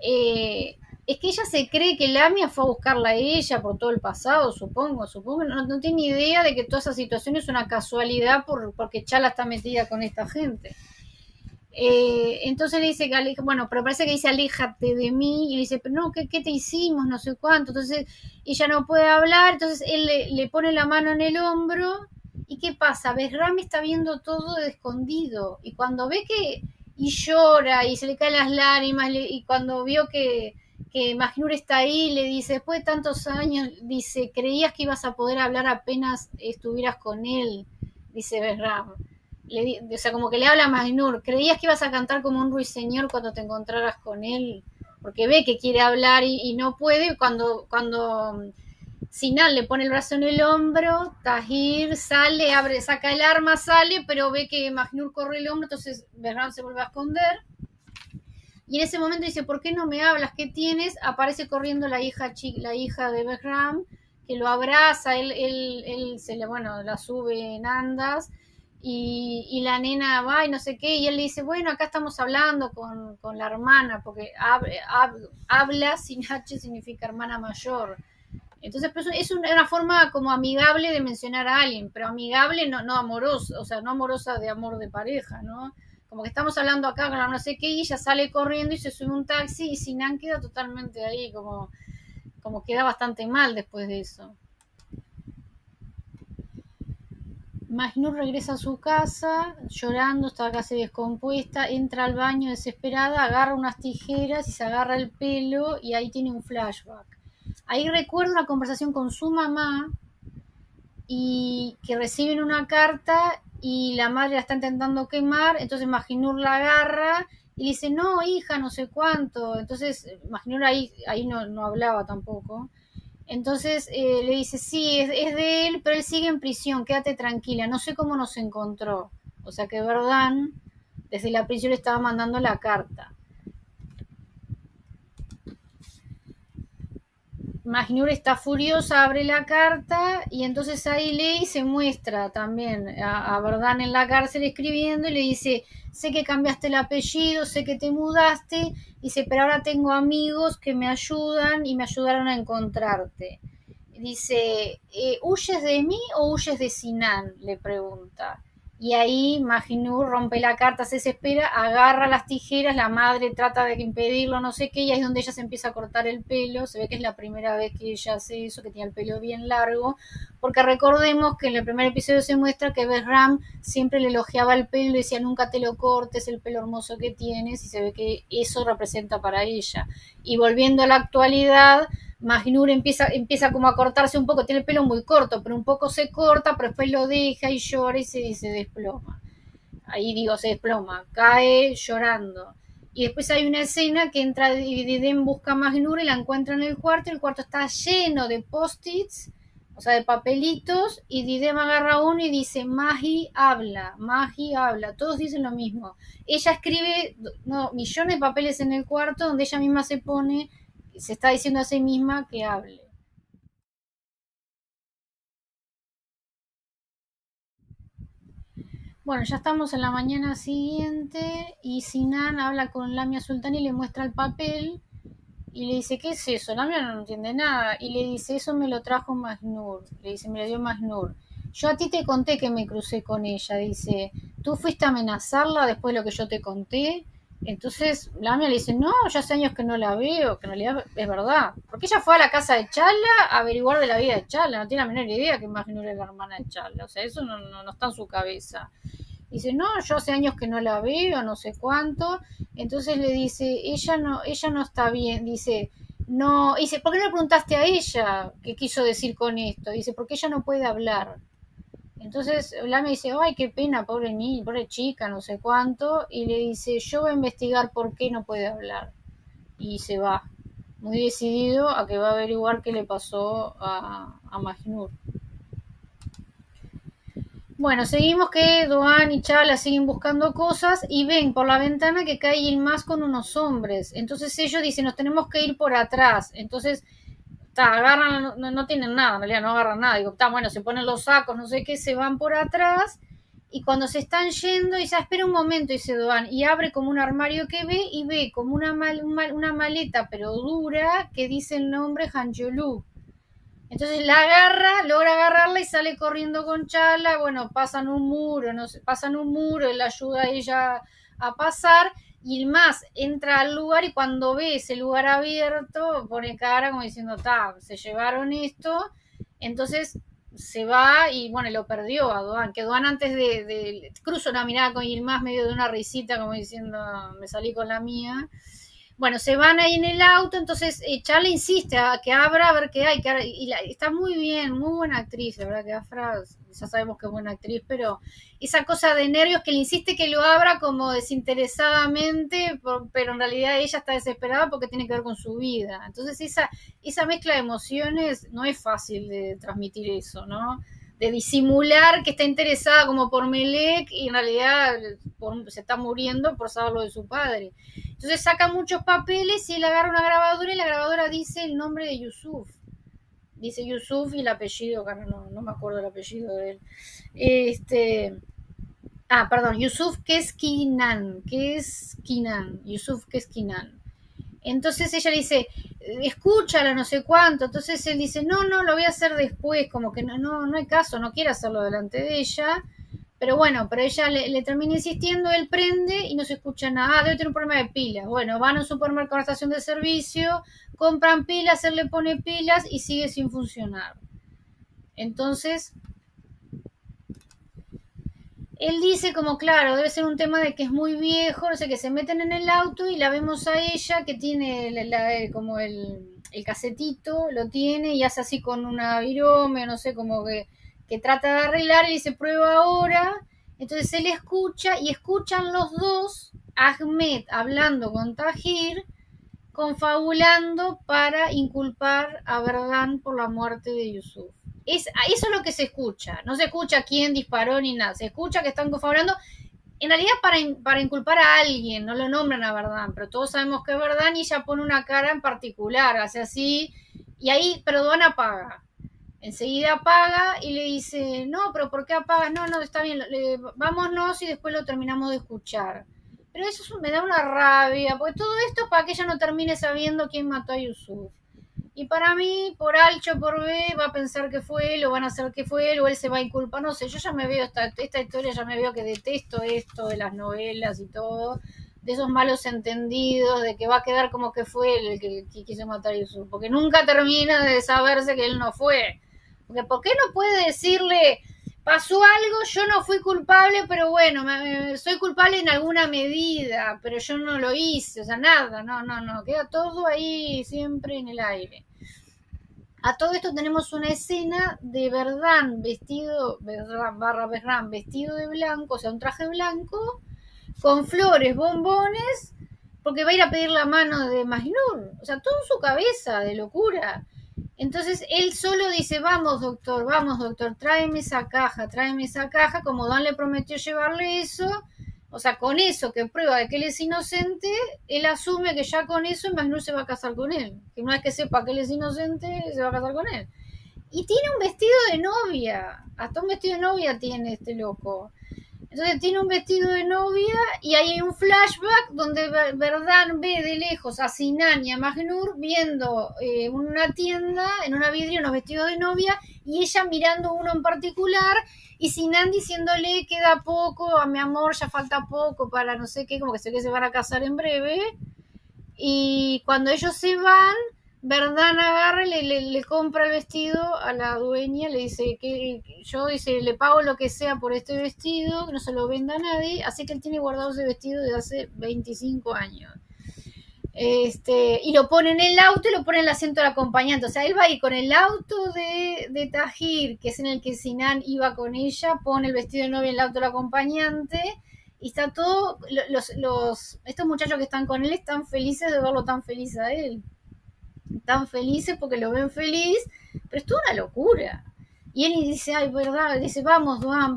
Es que ella se cree que Lamia fue a buscarla a ella por todo el pasado, supongo que no tiene idea de que toda esa situación es una casualidad porque Chala está metida con esta gente. Entonces le dice que bueno, pero parece que dice aléjate de mí y le dice, pero no, ¿qué te hicimos? No sé cuánto. Entonces ella no puede hablar, entonces él le pone la mano en el hombro y ¿qué pasa? Behram está viendo todo de escondido y cuando ve que y llora y se le caen las lágrimas y cuando vio que Magnur está ahí, le dice, después de tantos años, dice, creías que ibas a poder hablar apenas estuvieras con él, dice Behram. O sea, como que le habla a Magnur, creías que ibas a cantar como un ruiseñor cuando te encontraras con él, porque ve que quiere hablar y no puede, cuando Sinan le pone el brazo en el hombro, Tahir sale, abre, saca el arma, sale, pero ve que Magnur corre el hombro, entonces Behram se vuelve a esconder. Y en ese momento dice, ¿por qué no me hablas? ¿Qué tienes? Aparece corriendo la hija de Behram, que lo abraza, él se le, bueno, la sube en andas, y la nena va y no sé qué, y él le dice, bueno, acá estamos hablando con la hermana, porque habla sin H significa hermana mayor. Entonces, pues, es una forma como amigable de mencionar a alguien, pero amigable no amorosa, o sea, no amorosa de amor de pareja, ¿no? Como que estamos hablando acá con la no sé qué, y ella sale corriendo y se sube un taxi y Sinan queda totalmente ahí, como queda bastante mal después de eso. Magnur regresa a su casa llorando, está casi descompuesta, entra al baño desesperada, agarra unas tijeras y se agarra el pelo y ahí tiene un flashback. Ahí recuerda una conversación con su mamá y que reciben una carta y la madre la está intentando quemar, entonces Magnur la agarra y le dice, no, hija, no sé cuánto. Entonces Magnur ahí no hablaba tampoco. Entonces le dice, sí, es de él, pero él sigue en prisión, quédate tranquila, no sé cómo nos encontró. O sea que Verdán desde la prisión le estaba mandando la carta. Magnur está furiosa, abre la carta y entonces ahí lee y se muestra también a Verdán en la cárcel escribiendo y le dice, sé que cambiaste el apellido, sé que te mudaste, dice, pero ahora tengo amigos que me ayudan y me ayudaron a encontrarte. Dice, ¿huyes de mí o huyes de Sinan? Le pregunta. Y ahí Magnur rompe la carta, se desespera, agarra las tijeras, la madre trata de impedirlo, no sé qué, y ahí es donde ella se empieza a cortar el pelo, se ve que es la primera vez que ella hace eso, que tiene el pelo bien largo, porque recordemos que en el primer episodio se muestra que Behram siempre le elogiaba el pelo y decía, nunca te lo cortes, el pelo hermoso que tienes, y se ve que eso representa para ella. Y volviendo a la actualidad, Magnur empieza como a cortarse un poco, tiene el pelo muy corto, pero un poco se corta, pero después lo deja y llora y se desploma. Ahí digo, se desploma, cae llorando. Y después hay una escena que entra Didem busca a Magnur y la encuentra en el cuarto está lleno de post-its, o sea, de papelitos, y Didem agarra uno y dice, Magi habla, todos dicen lo mismo. Ella escribe millones de papeles en el cuarto donde ella misma se está diciendo a sí misma que hable. Bueno, ya estamos en la mañana siguiente y Sinan habla con Lamia Sultán y le muestra el papel y le dice, ¿qué es eso? Lamia no entiende nada y le dice, eso me lo trajo Magnur. Le dice, me lo dio Magnur. Yo a ti te conté que me crucé con ella, dice, ¿tú fuiste a amenazarla después de lo que yo te conté? Entonces Lamia le dice, no, ya hace años que no la veo, que en realidad es verdad. Porque ella fue a la casa de Chala a averiguar de la vida de Chala, no tiene la menor idea que Magnur es la hermana de Chala, o sea, eso no está en su cabeza. Dice, no, yo hace años que no la veo, no sé cuánto. Entonces le dice, ella no está bien. Dice, no, dice, ¿por qué no le preguntaste a ella qué quiso decir con esto? Dice, porque ella no puede hablar. Entonces Lame dice, ay, qué pena, pobre niña, pobre chica, no sé cuánto. Y le dice, yo voy a investigar por qué no puede hablar. Y se va, muy decidido a que va a averiguar qué le pasó a Magnur. Bueno, seguimos que Doan y Chala siguen buscando cosas y ven por la ventana que cae Yilmaz con unos hombres. Entonces ellos dicen, nos tenemos que ir por atrás. Entonces, agarran, no tienen nada, en realidad no agarran nada. Digo, bueno, se ponen los sacos, no sé qué, se van por atrás. Y cuando se están yendo, dice, espera un momento, dice Doan, y abre como un armario que ve y ve como una maleta, pero dura, que dice el nombre Hanjolu. Entonces la agarra, logra agarrarla y sale corriendo con Chala. Bueno, pasan un muro, no sé, pasan un muro, él ayuda a ella a pasar. Y el más entra al lugar y cuando ve ese lugar abierto, pone cara como diciendo, se llevaron esto. Entonces se va y bueno, lo perdió a Doan. Que Doan antes de cruza una mirada con Yilmaz medio de una risita como diciendo, me salí con la mía. Bueno, se van ahí en el auto, entonces Charla insiste a que abra a ver qué hay. Está muy bien, muy buena actriz, la verdad que Afra, ya sabemos que es buena actriz, pero esa cosa de nervios que le insiste que lo abra como desinteresadamente, pero en realidad ella está desesperada porque tiene que ver con su vida. Entonces esa mezcla de emociones no es fácil de transmitir eso, ¿no? De disimular que está interesada como por Melek y en realidad se está muriendo por saber lo de su padre. Entonces saca muchos papeles y él agarra una grabadora y la grabadora dice el nombre de Yusuf. Dice Yusuf y el apellido, que no me acuerdo el apellido de él. Perdón, Yusuf Keskinan, Yusuf Keskinan. Entonces ella le dice, escúchala, no sé cuánto. Entonces él dice, no, lo voy a hacer después, como que no hay caso, no quiere hacerlo delante de ella. Pero bueno, pero ella le termina insistiendo, él prende y no se escucha nada. Debe tener un problema de pilas. Bueno, van a un supermercado, a una estación de servicio, compran pilas, él le pone pilas y sigue sin funcionar. Entonces, él dice como, claro, debe ser un tema de que es muy viejo, no sé, que se meten en el auto y la vemos a ella que tiene como el casetito, lo tiene y hace así con una virome, no sé, como que trata de arreglar y dice, prueba ahora. Entonces él escucha y escuchan los dos, Ahmed hablando con Tahir, confabulando para inculpar a Bergan por la muerte de Yusuf. Eso es lo que se escucha. No se escucha quién disparó ni nada. Se escucha que están confabulando. En realidad para inculpar a alguien, no lo nombran a Verdán, pero todos sabemos que es Verdán y ella pone una cara en particular, hace así, y ahí Perdón apaga. Enseguida apaga y le dice, no, pero ¿por qué apagas? No, está bien, vámonos y después lo terminamos de escuchar. Pero eso me da una rabia, porque todo esto es para que ella no termine sabiendo quién mató a Yusuf. Y para mí, por H o por B, va a pensar que fue él, o van a hacer que fue él, o él se va a inculpar. No sé, yo ya me veo esta historia, ya me veo que detesto esto de las novelas y todo, de esos malos entendidos, de que va a quedar como que fue él el que quiso matar a Yusuf, porque nunca termina de saberse que él no fue. Porque ¿por qué no puede decirle, pasó algo, yo no fui culpable, pero bueno, soy culpable en alguna medida, pero yo no lo hice, o sea, nada, no, queda todo ahí siempre en el aire. A todo esto tenemos una escena de Verdán vestido, Berrán vestido de blanco, o sea, un traje blanco, con flores, bombones, porque va a ir a pedir la mano de Majnun, o sea, todo en su cabeza de locura. Entonces él solo dice, vamos doctor, tráeme esa caja, como Don le prometió llevarle eso, o sea, con eso que prueba de que él es inocente, él asume que ya con eso Magnus se va a casar con él, que una vez que sepa que él es inocente, se va a casar con él. Y tiene un vestido de novia, hasta un vestido de novia tiene este loco. Entonces tiene un vestido de novia y hay un flashback donde Verdán ve de lejos a Sinan y a Magnur viendo una tienda, en una vidrio, unos vestidos de novia y ella mirando uno en particular y Sinan diciéndole queda poco, a mi amor ya falta poco para no sé qué, como que sé que se van a casar en breve. Y cuando ellos se van, Verdán agarra y le compra el vestido a la dueña, le dice que yo dice, le pago lo que sea por este vestido, que no se lo venda a nadie, así que él tiene guardado ese vestido desde hace 25 años. Y lo pone en el auto y lo pone en el asiento del acompañante. O sea, él va a ir con el auto de Tahir, que es en el que Sinan iba con ella, pone el vestido de novia en el auto del acompañante y está todo, estos muchachos que están con él están felices de verlo tan feliz a él. Están felices porque lo ven feliz, pero es toda una locura. Y él dice, ay, verdad, dice, vamos, Duan,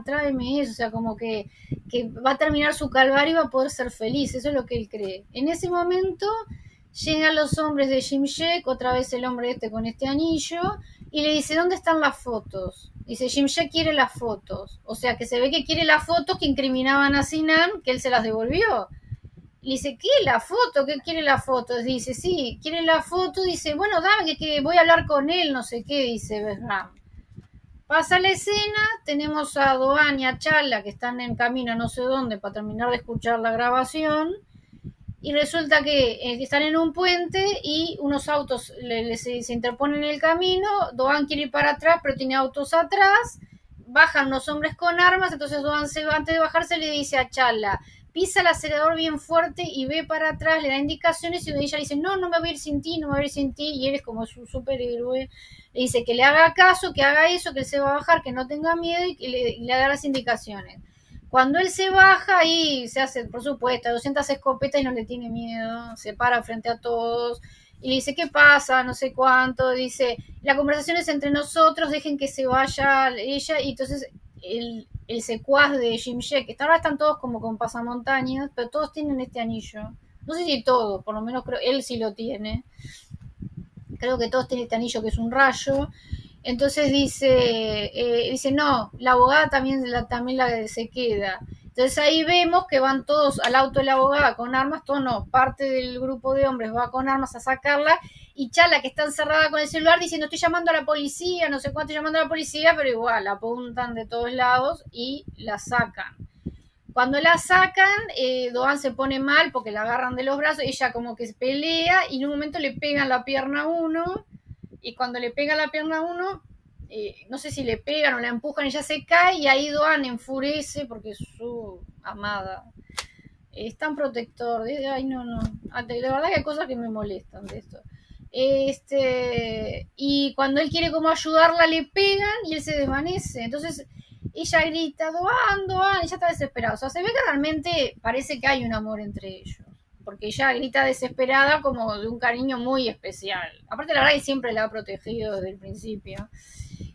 tráeme eso, o sea, como que va a terminar su calvario y va a poder ser feliz, eso es lo que él cree. En ese momento llegan los hombres de Shimshek, otra vez el hombre este con este anillo, y le dice, ¿dónde están las fotos? Dice, Shimshek quiere las fotos, o sea, que se ve que quiere las fotos que incriminaban a Sinan, que él se las devolvió. Le dice, ¿qué? ¿La foto? ¿Qué quiere la foto? Dice, sí, quiere la foto. Dice, bueno, dame que voy a hablar con él, no sé qué, dice Behram. Pasa la escena, tenemos a Doan y a Chala que están en camino a no sé dónde para terminar de escuchar la grabación y resulta que están en un puente y unos autos se interponen en el camino, Doan quiere ir para atrás pero tiene autos atrás, bajan unos hombres con armas, entonces Doan antes de bajarse le dice a Chala, pisa el acelerador bien fuerte y ve para atrás, le da indicaciones y ella le dice, no, no me voy a ir sin ti, no me voy a ir sin ti, y él es como su superhéroe, le dice que le haga caso, que haga eso, que él se va a bajar, que no tenga miedo y le da las indicaciones. Cuando él se baja y se hace, por supuesto, 200 escopetas y no le tiene miedo, se para frente a todos y le dice, ¿qué pasa? No sé cuánto, dice, la conversación es entre nosotros, dejen que se vaya ella, y entonces el secuaz de Jim Jack, que ahora están todos como con pasamontañas, pero todos tienen este anillo. No sé si todos, por lo menos creo, él sí lo tiene. Creo que todos tienen este anillo que es un rayo. Entonces dice no, la abogada también la se queda. Entonces ahí vemos que van todos al auto de la abogada con armas, todo no, parte del grupo de hombres va con armas a sacarla y Chala que está encerrada con el celular diciendo estoy llamando a la policía, no sé cuánto, estoy llamando a la policía, pero igual la apuntan de todos lados y la sacan. Cuando la sacan, Doan se pone mal porque la agarran de los brazos, ella como que se pelea y en un momento le pegan la pierna a uno y cuando le pega la pierna a uno, no sé si le pegan o la empujan, ella se cae y ahí Doan enfurece porque su amada es tan protector. Ay, no. De verdad que hay cosas que me molestan de esto. Y cuando él quiere como ayudarla, le pegan y él se desvanece. Entonces ella grita, Doan, ella está desesperada. O sea, se ve que realmente parece que hay un amor entre ellos porque ella grita desesperada como de un cariño muy especial. Aparte la verdad que siempre la ha protegido desde el principio.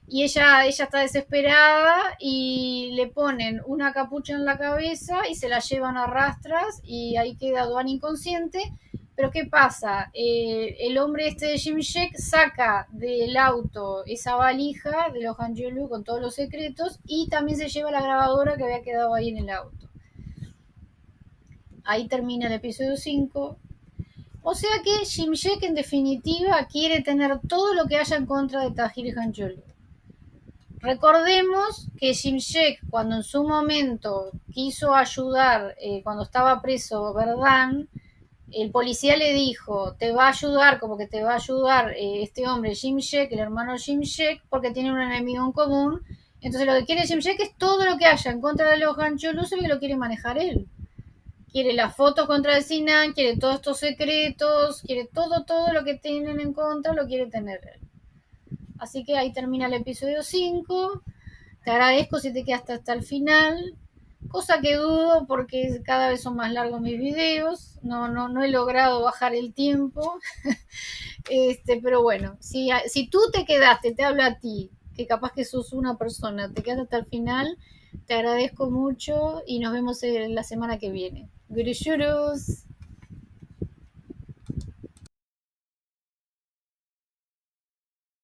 Y ella está desesperada y le ponen una capucha en la cabeza y se la llevan a rastras y ahí queda Doan inconsciente. Pero ¿qué pasa? El hombre este de Jim Jack saca del auto esa valija de los Angelou con todos los secretos y también se lleva la grabadora que había quedado ahí en el auto. Ahí termina el episodio 5. O sea que Shimshek en definitiva quiere tener todo lo que haya en contra de Tahir Hanjolu. Recordemos que Shimshek cuando en su momento quiso ayudar, cuando estaba preso Verdán, el policía le dijo, te va a ayudar, como que te va a ayudar este hombre Shimshek, el hermano Shimshek, porque tiene un enemigo en común. Entonces lo que quiere Shimshek es todo lo que haya en contra de los Hanjolu, que lo quiere manejar él. Quiere las fotos contra el Sinan, quiere todos estos secretos, quiere todo lo que tienen en contra, lo quiere tener él. Así que ahí termina el episodio 5. Te agradezco si te quedaste hasta el final. Cosa que dudo porque cada vez son más largos mis videos. No he logrado bajar el tiempo. Pero bueno, si tú te quedaste, te hablo a ti, que capaz que sos una persona, te quedaste hasta el final, te agradezco mucho y nos vemos la semana que viene. Gurishurus.